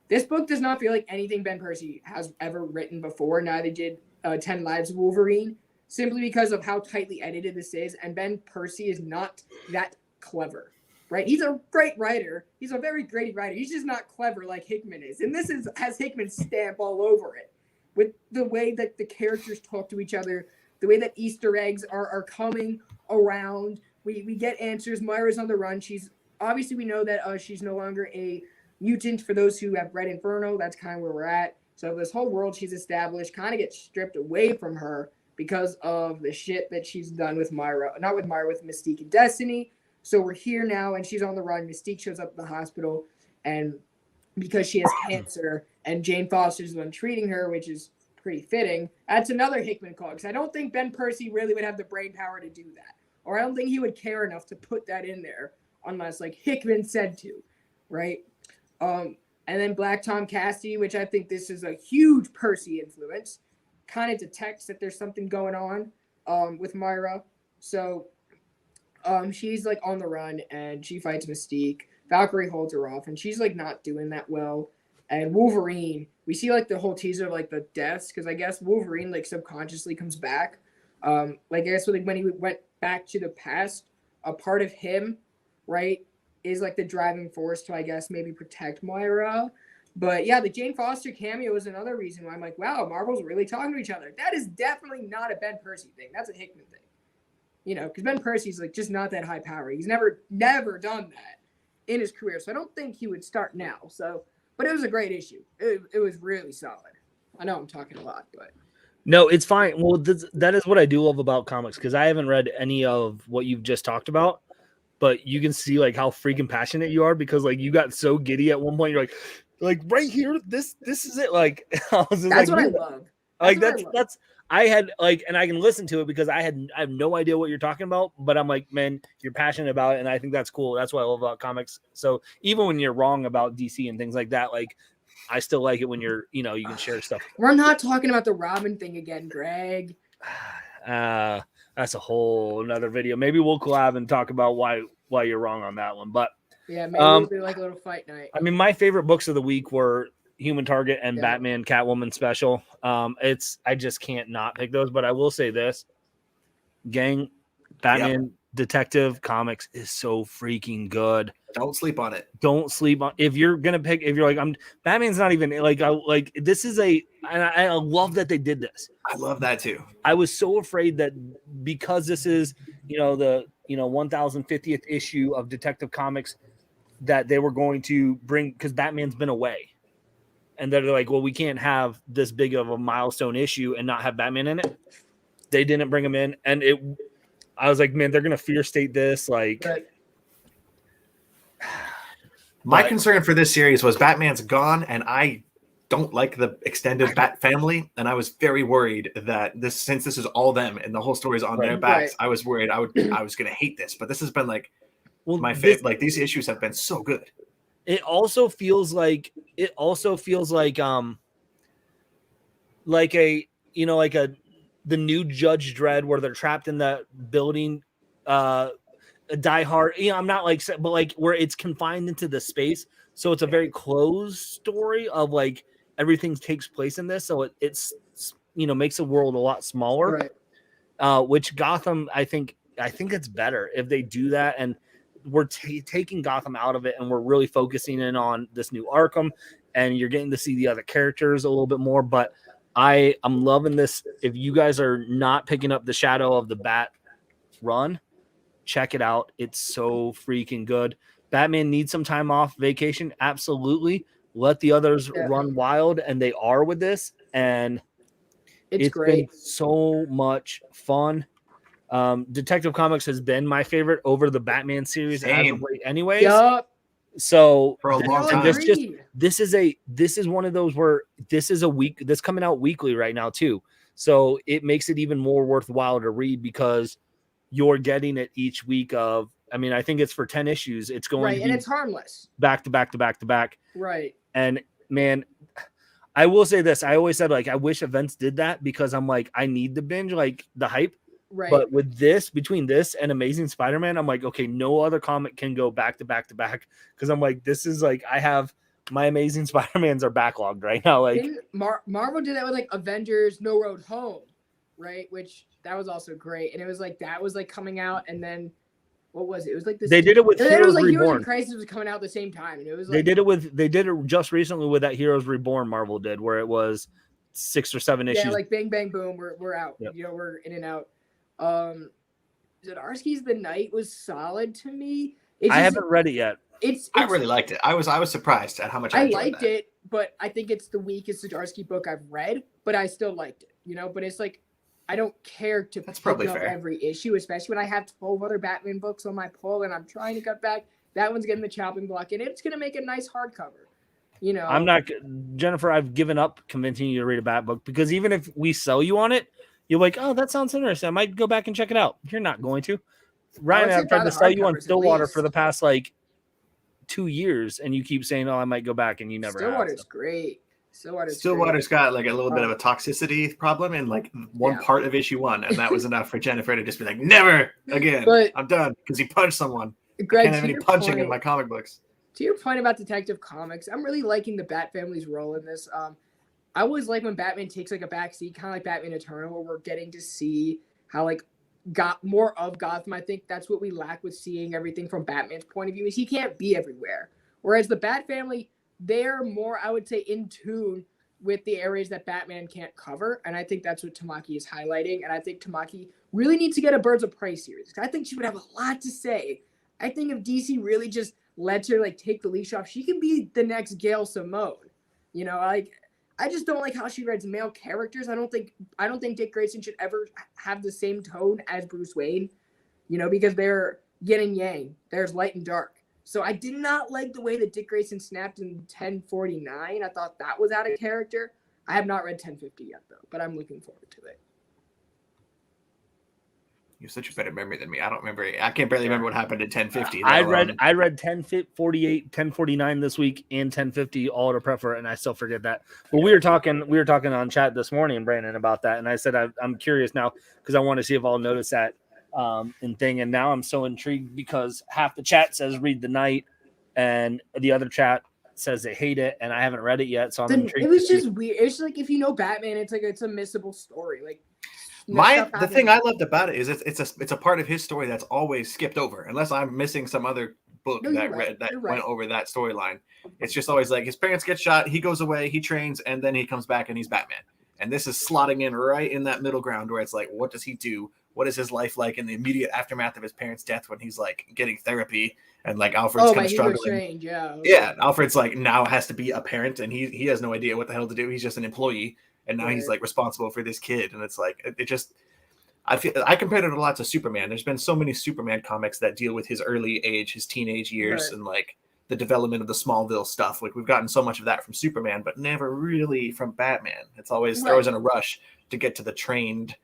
C: this book does not feel like anything Ben Percy has ever written before. Neither did 10 Lives of Wolverine, simply because of how tightly edited this is. And Ben Percy is not that clever, right? He's a great writer. He's a very great writer. He's just not clever like Hickman is. And this has Hickman's stamp all over it. With the way that the characters talk to each other, the way that Easter eggs are coming around. We get answers. Myra's on the run. Obviously we know that she's no longer a mutant. For those who have read Inferno, that's kind of where we're at. So this whole world she's established kind of gets stripped away from her because of the shit that she's done with Myra. Not with Myra, with Mystique and Destiny. So we're here now, and she's on the run. Mystique shows up at the hospital, and because she has cancer, and Jane Foster's the one treating her, which is pretty fitting. That's another Hickman call, because I don't think Ben Percy really would have the brain power to do that. Or I don't think he would care enough to put that in there unless, like, Hickman said to, right? And then Black Tom Cassidy, which I think this is a huge Percy influence, kind of detects that there's something going on with Myra. So she's, like, on the run, and she fights Mystique. Valkyrie holds her off, and she's, like, not doing that well. And Wolverine, we see, like, the whole teaser of, like, the deaths, because I guess Wolverine, like, subconsciously comes back. Like, I guess when he went back to the past, a part of him, right, is, like, the driving force to, I guess, maybe protect Myra. But, yeah, the Jane Foster cameo is another reason why I'm like, wow, Marvel's really talking to each other. That is definitely not a Ben Percy thing. That's a Hickman thing. You know, because Ben Percy's, like, just not that high power. He's never done that in his career. So I don't think he would start now. So, but it was a great issue. It was really solid. I know I'm talking a lot, but.
B: No, it's fine. Well, that is what I do love about comics, because I haven't read any of what you've just talked about, but you can see, like, how freaking passionate you are, because, like, you got so giddy at one point. You're like right here, this is it. Like, I was just
C: that's what I love.
B: Like that's I had, like, and I can listen to it because I have no idea what you're talking about, but I'm like, man, you're passionate about it, and I think that's cool. That's what I love about comics. So even when you're wrong about DC and things like that, like, I still like it when you're, you know, you can share stuff.
C: We're not talking about the Robin thing again, Greg.
B: That's a whole another video. Maybe we'll collab and talk about why you're wrong on that one. But
C: yeah, maybe we'll do like a little fight night.
B: I mean, my favorite books of the week were Human Target and Batman Catwoman special. I just can't not pick those. But I will say this, gang, Batman Detective Comics is so freaking good.
A: Don't sleep on it.
B: Don't sleep on. If you're gonna pick, if you're like, Batman's not even like this is and I love that they did this.
A: I love that too.
B: I was so afraid that because this is, the 1050th issue of Detective Comics, that they were going to bring, because Batman's been away, and they're like, well, we can't have this big of a milestone issue and not have Batman in it. They didn't bring him in, and I was like, man, they're gonna fear state this, like.
C: Right.
A: My concern for this series was Batman's gone, and I don't like the extended Bat family, and I was very worried that since this is all them and the whole story is on their backs, I was worried I was going to hate this. But this has been like my favorite. Like these issues have been so good.
B: It also feels like the new Judge Dredd, where they're trapped in that building. Die Hard, I'm not like, but like where it's confined into the space, so it's a very closed story of like everything takes place in this, so it's makes the world a lot smaller. Right. Which Gotham, I think it's better if they do that, and we're taking Gotham out of it, and we're really focusing in on this new Arkham, and you're getting to see the other characters a little bit more. But I'm loving this. If you guys are not picking up the Shadow of the Bat run, check it out. It's so freaking good. Batman needs some time off, vacation. Absolutely. Let the others run wild, and they are with this. And it's great. Been so much fun. Detective Comics has been my favorite over the Batman series as of late anyways. Yep. So
A: for a long time.
B: This is one of those where this is a week that's coming out weekly right now too. So it makes it even more worthwhile to read, because you're getting it each week of, I think it's for 10 issues. It's going to be,
C: and it's harmless.
B: Back to back to back to back.
C: Right.
B: And man, I will say this. I always said, like, I wish events did that, because I'm like, I need the binge, like the hype.
C: Right.
B: But with this, between this and Amazing Spider-Man, I'm like, okay, no other comic can go back to back to back. Because I'm like, this is like, I have my Amazing Spider-Mans are backlogged right now. Like
C: Marvel did that with like Avengers No Road Home, right? Which that was also great. And it was like that was like coming out, and then what was it? It was like this.
B: They did it with Heroes
C: was like
B: Reborn.
C: Heroes in Crisis was coming out at the same time, and it was like
B: they did it just recently with that Heroes Reborn Marvel did, where it was 6 or 7 issues.
C: Yeah, like bang bang boom, we're out. Yep. We're in and out. Zdarsky's The Night was solid to me.
B: I haven't read it yet.
C: I
A: really liked it. I was surprised at how much I
C: liked it, but I think it's the weakest Zdarsky book I've read, but I still liked it, but it's like, I don't care to pick up every issue, especially when I have 12 other Batman books on my pull and I'm trying to cut back. That one's getting the chopping block, and it's going to make a nice hardcover.
B: I'm not, Jennifer, I've given up convincing you to read a Bat book, because even if we sell you on it, you're like, oh, that sounds interesting. I might go back and check it out. You're not going to. Ryan, I've tried to sell you on Stillwater for the past like 2 years, and you keep saying, oh, I might go back, and you never
C: Stillwater's great.
A: Stillwater's got like a little bit of a toxicity problem in like one part of issue 1, and that was enough for Jennifer to just be like, never again. I'm done, because he punched someone.
C: Greg,
A: I can't have any punching in my comic books.
C: To your point about Detective Comics, I'm really liking the Bat family's role in this. I always like when Batman takes like a backseat, kind of like Batman Eternal, where we're getting to see how like got more of Gotham. I think that's what we lack with seeing everything from Batman's point of view, is he can't be everywhere. Whereas the Bat family, they're more, I would say, in tune with the areas that Batman can't cover. And I think that's what Tamaki is highlighting. And I think Tamaki really needs to get a Birds of Prey series. I think she would have a lot to say. I think if DC really just lets her like take the leash off, she can be the next Gail Simone. I just don't like how she writes male characters. I don't think Dick Grayson should ever have the same tone as Bruce Wayne, because they're yin and yang. There's light and dark. So I did not like the way that Dick Grayson snapped in 1049. I thought that was out of character. I have not read 1050 yet, though, but I'm looking forward to it.
A: You have such a better memory than me. I don't remember. I can't barely remember what happened in 1050.
B: I read 1048, 1049 this week and 1050 all to prep for it, and I still forget that. But we were talking on chat this morning, Brandon, about that, and I said I'm curious now because I want to see if I'll notice that in thing. And now I'm so intrigued because half the chat says read the night, and the other chat says they hate it, and I haven't read it yet. So I'm intrigued.
C: It was just weird. It's like if you know Batman, it's like it's a missable story. Like
A: the thing I loved about it is it's a part of his story that's always skipped over, unless I'm missing some other book went over that storyline. It's just always like his parents get shot, he goes away, he trains, and then he comes back and he's Batman. And this is slotting in right in that middle ground where it's like, what does he do? What is his life like in the immediate aftermath of his parents' death when he's like getting therapy and like Alfred's kind of struggling. Yeah, Alfred's like now has to be a parent and he has no idea what the hell to do. He's just an employee. And now he's like responsible for this kid. And it's like, I compared it a lot to Superman. There's been so many Superman comics that deal with his early age, his teenage years, and like the development of the Smallville stuff. Like we've gotten so much of that from Superman, but never really from Batman. It's always, they're always in a rush to get to the trained,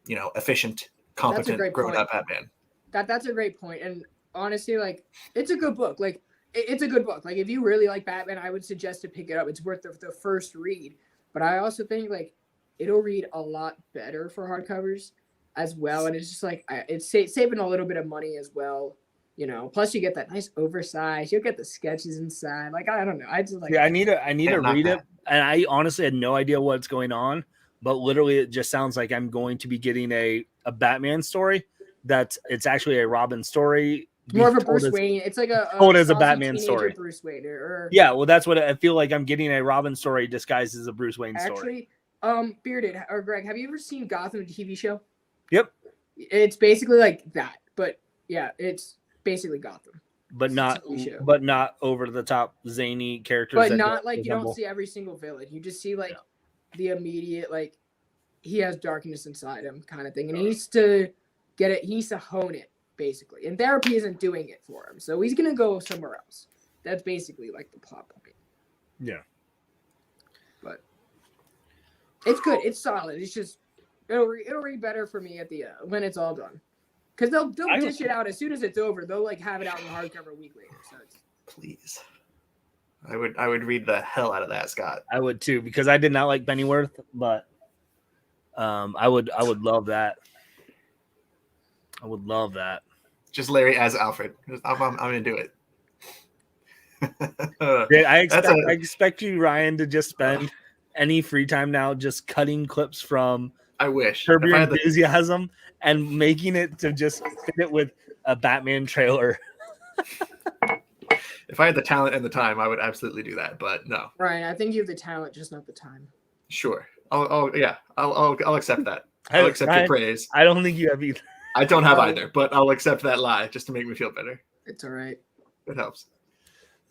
A: efficient, competent, grown up Batman.
C: That's a great point. And honestly, like it's a good book. Like it's a good book. Like if you really like Batman, I would suggest to pick it up. It's worth the first read. But I also think like it'll read a lot better for hardcovers as well, and it's just like it's saving a little bit of money as well, Plus you get that nice oversize. You'll get the sketches inside. Like I don't know, I just like.
B: Yeah, I need to read it, and I honestly had no idea what's going on, but literally it just sounds like I'm going to be getting a Batman story. It's actually a Robin story.
C: More of a Bruce Wayne. It's like
B: told as a Batman story.
C: Bruce Wayne, or
B: yeah, well, that's what I feel like. I'm getting a Robin story disguised as a Bruce Wayne story.
C: Actually, Bearded or Greg, have you ever seen Gotham, the TV show?
B: Yep.
C: It's basically like that, but yeah, it's basically Gotham.
B: But not over the top zany characters.
C: But not like you don't see every single villain. You just see like the immediate like he has darkness inside him kind of thing, and he needs to get it. He needs to hone it. Basically, and therapy isn't doing it for him, so he's gonna go somewhere else. That's basically like the plot point.
B: Yeah,
C: but it's good. It's solid. It's just it'll read better for me at the when it's all done, because they'll dish it out as soon as it's over. They'll like have it out in hardcover a week later. So
A: please, I would read the hell out of that, Scott.
B: I would too, because I did not like Pennyworth, but I would love that. I would love that.
A: Just Larry as Alfred. I'm gonna do it.
B: Great. I expect you, Ryan, to just spend any free time now just cutting clips from
A: I wish
B: Curb Your Enthusiasm and making it to just fit it with a Batman trailer.
A: If I had the talent and the time, I would absolutely do that. But no,
C: Ryan, I think you have the talent, just not the time.
A: Sure. I'll accept that. I'll accept your praise.
B: I don't think you have either.
A: I don't have either, but I'll accept that lie just to make me feel better.
C: It's all right.
A: It helps.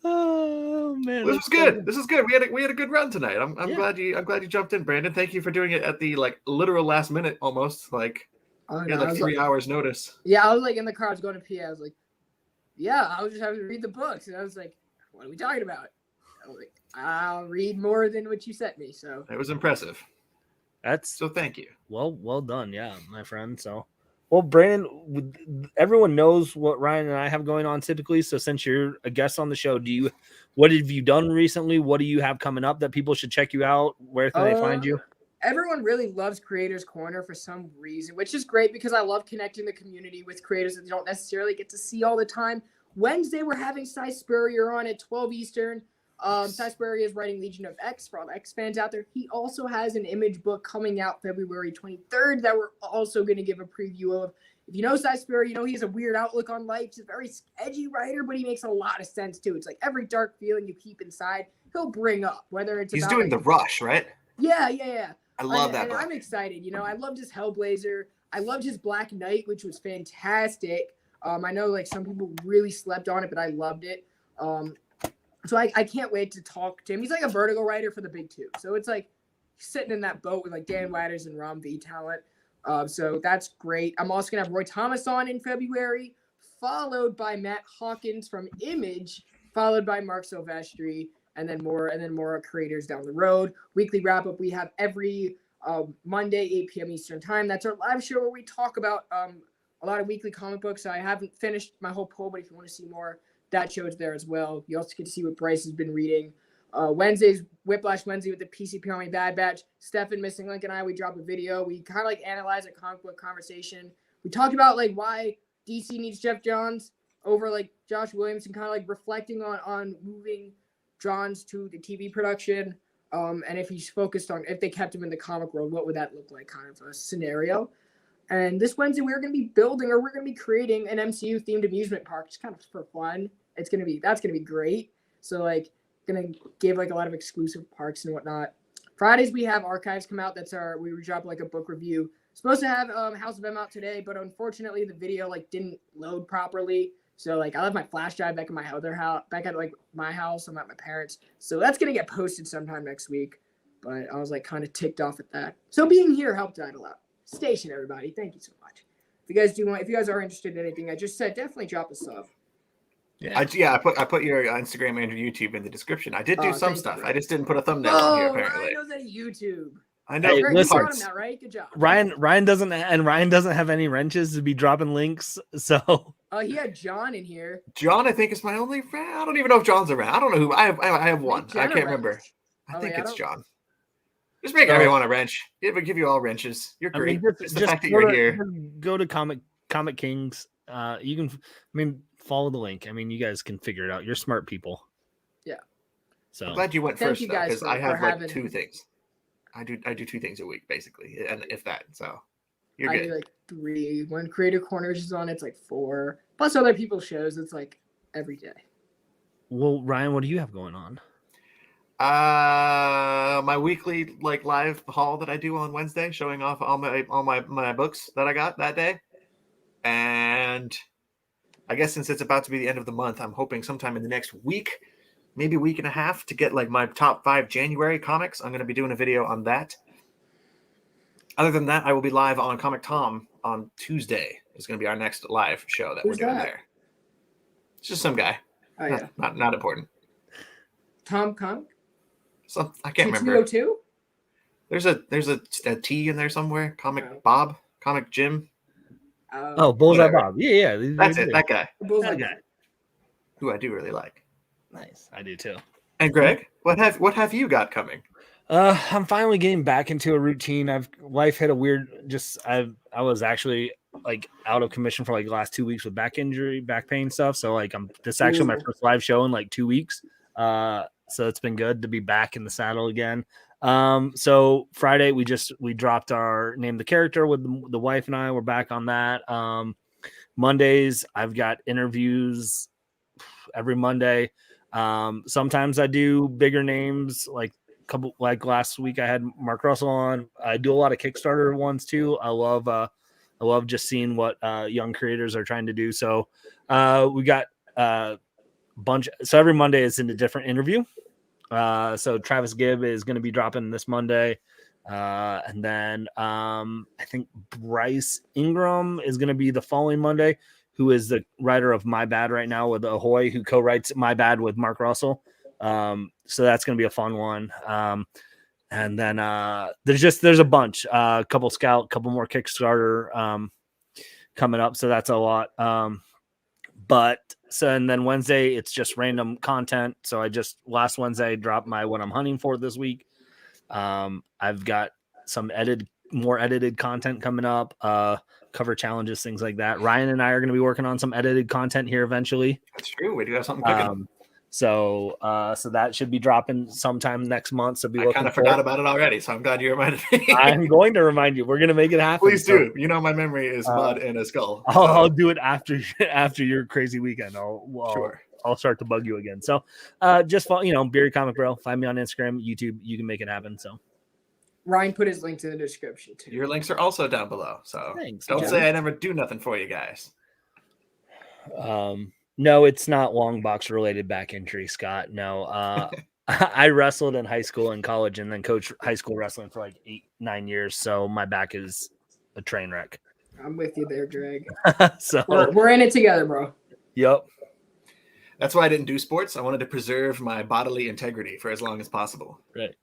B: Oh man,
A: this was good. This is good. We had a good run tonight. I'm glad you jumped in, Brandon. Thank you for doing it at the like literal last minute almost. Like you had like 3 hours notice.
C: Yeah, I was like in the car, I was going to pee. I was like, yeah, I was just having to read the books, and I was like, what are we talking about? I was like, I'll read more than what you sent me. So
A: it was impressive. So thank you.
B: Well done, yeah, my friend. So. Well, Brandon, everyone knows what Ryan and I have going on typically. So since you're a guest on the show, what have you done recently? What do you have coming up that people should check you out? Where can they find you?
C: Everyone really loves Creators Corner for some reason, which is great because I love connecting the community with creators that they don't necessarily get to see all the time. Wednesday, we're having Cy Spurrier on at 12 Eastern. Cy Spurrier is writing Legion of X for all the X fans out there. He also has an Image book coming out February 23rd that we're also going to give a preview of. If you know Cy Spurrier, you know he has a weird outlook on life. He's a very sketchy writer, but he makes a lot of sense too. It's like every dark feeling you keep inside, he'll bring up. Whether it's
A: he's doing The Rush, right?
C: Yeah.
A: I love that book.
C: I'm excited. I loved his Hellblazer. I loved his Black Knight, which was fantastic. I know like some people really slept on it, but I loved it. So I can't wait to talk to him. He's like a Vertigo writer for the big two. So it's like he's sitting in that boat with like Dan Watters and Rom V talent. So that's great. I'm also going to have Roy Thomas on in February, followed by Matt Hawkins from Image, followed by Mark Silvestri, and then more creators down the road. Weekly wrap up we have every Monday, 8 p.m. Eastern time. That's our live show where we talk about a lot of weekly comic books. I haven't finished my whole poll, but if you want to see more, that show's there as well. You also get to see what Bryce has been reading. Wednesday's Whiplash Wednesday with the PCP Army Bad Batch. Stefan, Missing Link, and I, we drop a video. We kind of like analyze a comic book conversation. We talked about like why DC needs Jeff Johns over like Josh Williams, and kind of like reflecting on moving Johns to the TV production. And if he's focused on, if they kept him in the comic world, what would that look like, kind of a scenario. And this Wednesday, we're going to be building, or we're going to be creating an MCU themed amusement park, just kind of for fun. That's going to be great. So like, going to give like a lot of exclusive parks and whatnot. Fridays, we have Archives come out. we drop like a book review. Supposed to have House of M out today, but unfortunately the video like didn't load properly. So like I left my flash drive back at my other house, back at like my house. I'm at my parents. So that's going to get posted sometime next week. But I was like kind of ticked off at that. So being here helped out a lot. Station, everybody. Thank you so much. If you guys are interested in anything I just said, definitely drop a sub.
A: Yeah, I put your Instagram and your YouTube in the description. I did do some stuff. I just didn't put a thumbnail on here apparently.
C: Ryan knows that YouTube.
A: I know.
B: Hey,
C: You got him now, right? Good job.
B: Ryan doesn't have any wrenches to be dropping links. So
C: he had John in here.
A: John, I think, is my only friend. I don't even know if John's around. I don't know who. I have one. I can't remember. I think it's John. Just make everyone a wrench. It would give you all wrenches. You're great. Just the fact that you're here.
B: Go to ComixKings. You can. Follow the link. You guys can figure it out. You're smart people.
C: Yeah.
A: So I'm glad you went first, though, because I have like two things. I do 2 things a week basically, and if that. So you're good. I do
C: like 3. When Creator Corners is on, it's like 4. Plus other people's shows, it's like every day.
B: Well, Ryan, what do you have going on?
A: My weekly like live haul that I do on Wednesday, showing off all my books that I got that day, and I guess since it's about to be the end of the month, I'm hoping sometime in the next week, maybe week and a half, to get like my top 5 January comics. I'm going to be doing a video on that. Other than that, I will be live on Comic Tom on Tuesday. It's going to be our next live show that we're doing there. It's just some guy.
C: Oh, yeah.
A: Not important.
C: Tom Comic?
A: I can't remember.
C: 202?
A: There's a T in there somewhere. Comic Bob, Comic Jim.
B: Bullseye Bob. Yeah.
A: That's it. That guy.
C: Bullseye guy.
A: Who I do really like.
B: Nice. I do too.
A: And Greg, what have you got coming?
B: I'm finally getting back into a routine. Life hit a weird. I was actually like out of commission for like the last 2 weeks with back pain stuff. So like this is actually my first live show in like 2 weeks. So it's been good to be back in the saddle again. So Friday we dropped our Name the Character with the wife and I. We're back on that. Mondays I've got interviews every Monday. Sometimes I do bigger names, like last week I had Mark Russell on. I do a lot of Kickstarter ones too. I love just seeing what young creators are trying to do. So we got bunch. So every Monday is in a different interview. So Travis Gibb is going to be dropping this Monday. And then I think Bryce Ingram is going to be the following Monday, who is the writer of My Bad right now with Ahoy, who co-writes My Bad with Mark Russell. So that's going to be a fun one. And then there's a bunch, couple Scout, couple more Kickstarter coming up. So that's a lot. And then Wednesday, it's just random content. So last Wednesday dropped my What I'm Hunting For this week. I've got some more edited content coming up, cover challenges, things like that. Ryan and I are going to be working on some edited content here eventually.
A: That's true. We do have something cooking.
B: So that should be dropping sometime next month. So
A: I kind of forgot about it already, so I'm glad you reminded me.
B: I'm going to remind you. We're going to make it happen.
A: Please do. You know, my memory is mud and a skull.
B: I'll do it after your crazy weekend. I'll start to bug you again. So just follow, Beery Comic Bro. Find me on Instagram, YouTube. You can make it happen. So
C: Ryan put his links in the description too.
A: Your links are also down below. So
B: thanks.
A: Don't say I never do nothing for you guys.
B: No, it's not long box related back injury, Scott. No, I wrestled in high school and college and then coached high school wrestling for like 8-9 years. So my back is a train wreck.
C: I'm with you there, Drake.
B: So
C: we're in it together, bro.
B: Yep.
A: That's why I didn't do sports. I wanted to preserve my bodily integrity for as long as possible.
B: Right.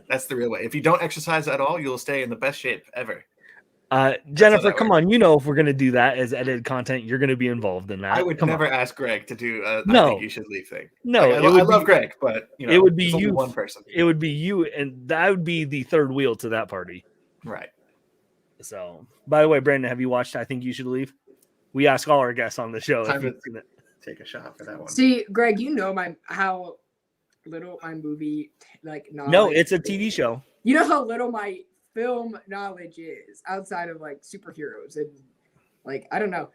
A: That's the real way. If you don't exercise at all, you'll stay in the best shape ever.
B: Jennifer, come on. You know, if we're going to do that as edited content, you're going to be involved in that.
A: I would
B: Come
A: never
B: on.
A: ask Greg to do I
B: No.
A: think you should leave thing.
B: No,
A: Like, I love Greg, but you know,
B: it would be
A: there's
B: you.
A: only one person.
B: It would be you, and that would be the third wheel to that party.
A: Right.
B: So, by the way, Brandon, have you watched I Think You Should Leave? We ask all our guests on the show.
A: Time to take a shot for that one.
C: See, Greg, you know how little my movie like knowledge.
B: No, it's a TV show.
C: You know how little my film knowledge is outside of like superheroes and like I don't know.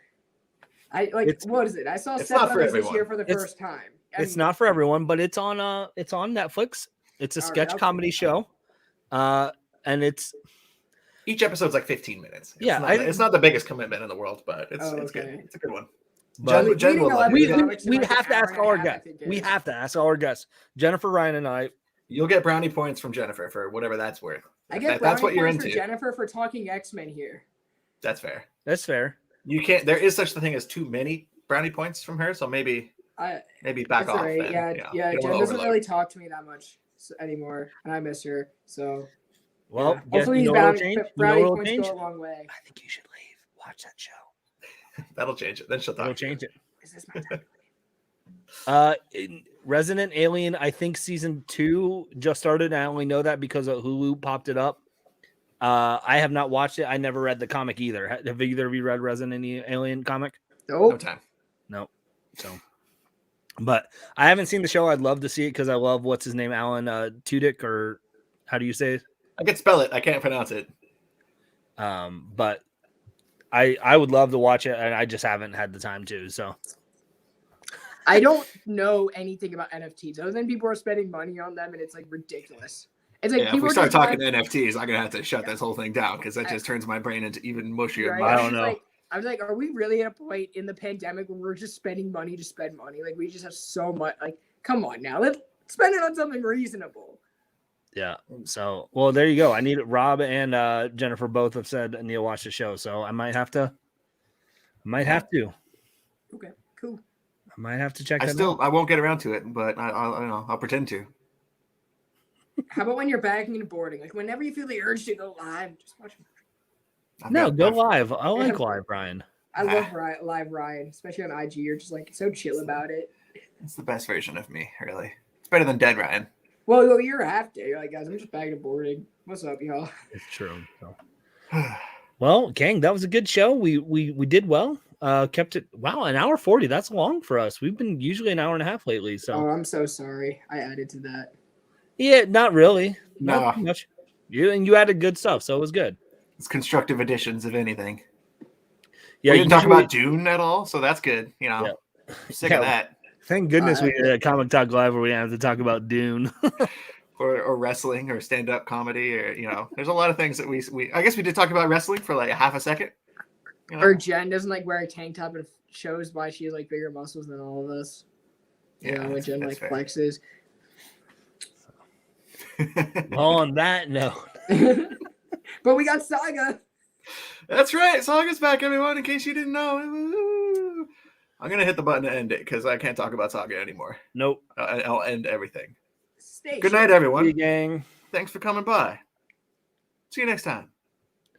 C: What is it? I saw Step Brothers this year for the first time.
B: It's not for everyone, but it's on Netflix. It's a sketch comedy show. And it's
A: each episode's like 15 minutes.
B: It's
A: not the biggest commitment in the world, but it's good. It's a good one.
B: But
A: Jen will love it.
B: We have to ask all our guests. We have to ask all our guests. Jennifer, Ryan, and I.
A: You'll get brownie points from Jennifer for whatever that's worth.
C: I get
A: that's what you're
C: into.
A: into.
C: For Jennifer for talking X-Men here.
A: That's fair.
B: That's fair.
A: You can't. There is such a thing as too many brownie points from her, so maybe back off.
C: Right.
A: Then,
C: yeah. Jen doesn't really talk to me that much anymore, and I miss her. So.
B: Well,
C: hopefully brownie points go a long way.
B: I think you should leave. Watch that show.
A: That'll change it. Then she'll talk.
C: Is this my time?
B: Resident Alien, I think season 2 just started. I only know that because of Hulu popped it up. I have not watched it. I never read the comic either. Have either of you read Resident Alien comic?
A: No time.
B: No. So, but I haven't seen the show. I'd love to see it because I love what's his name, Alan Tudyk, or how do you say it?
A: I can spell it. I can't pronounce it.
B: But I would love to watch it, and I just haven't had the time to. So
C: I don't know anything about NFTs other than people are spending money on them, and it's like ridiculous. It's like
A: if we start talking NFTs, I'm gonna have to shut this whole thing down because that just turns my brain into even mushier.
C: Right?
B: I don't know.
C: I was like, are we really at a point in the pandemic where we're just spending money to spend money? Like we just have so much. Like, come on now, let's spend it on something reasonable.
B: Yeah. So, well, there you go. I need Rob and Jennifer both have said I need to watch the show, so I might have to.
C: Okay, cool.
B: I might have to check.
A: I won't get around to it, but I'll pretend to.
C: How about when you're backing into boarding? Like whenever you feel the urge to go live, just watch.
B: Go live. I like live, Ryan.
C: I love live Ryan, especially on IG. You're just like so chill about it.
A: It's the best version of me, really. It's better than dead Ryan.
C: Well, you're after. You're like, guys, I'm just back to boarding. What's up, y'all?
B: It's true. So. Well, gang, that was a good show. We did well. Kept it. Wow, an hour 40. That's long for us. We've been usually an hour and a half lately. So.
C: Oh, I'm so sorry. I added to that.
B: Yeah, not really.
A: No.
B: Not much. You added good stuff, so it was good.
A: It's constructive additions, if anything.
B: Yeah,
A: we didn't talk about Dune at all, so that's good. Sick of that.
B: Thank goodness we did a Comic Talk Live where we didn't have to talk about Dune.
A: or wrestling or stand-up comedy or there's a lot of things that we I guess we did talk about wrestling for like a half a second.
C: Or Jen doesn't like wear a tank top and shows why she has like bigger muscles than all of us. When Jen like flexes.
B: Well, on that note.
C: But we got Saga.
A: That's right. Saga's back, everyone, in case you didn't know. I'm going to hit the button to end it because I can't talk about Saga anymore.
B: Nope.
A: I'll end everything.
C: Stay
A: Good night, everyone.
B: Hey, gang.
A: Thanks for coming by. See you next time.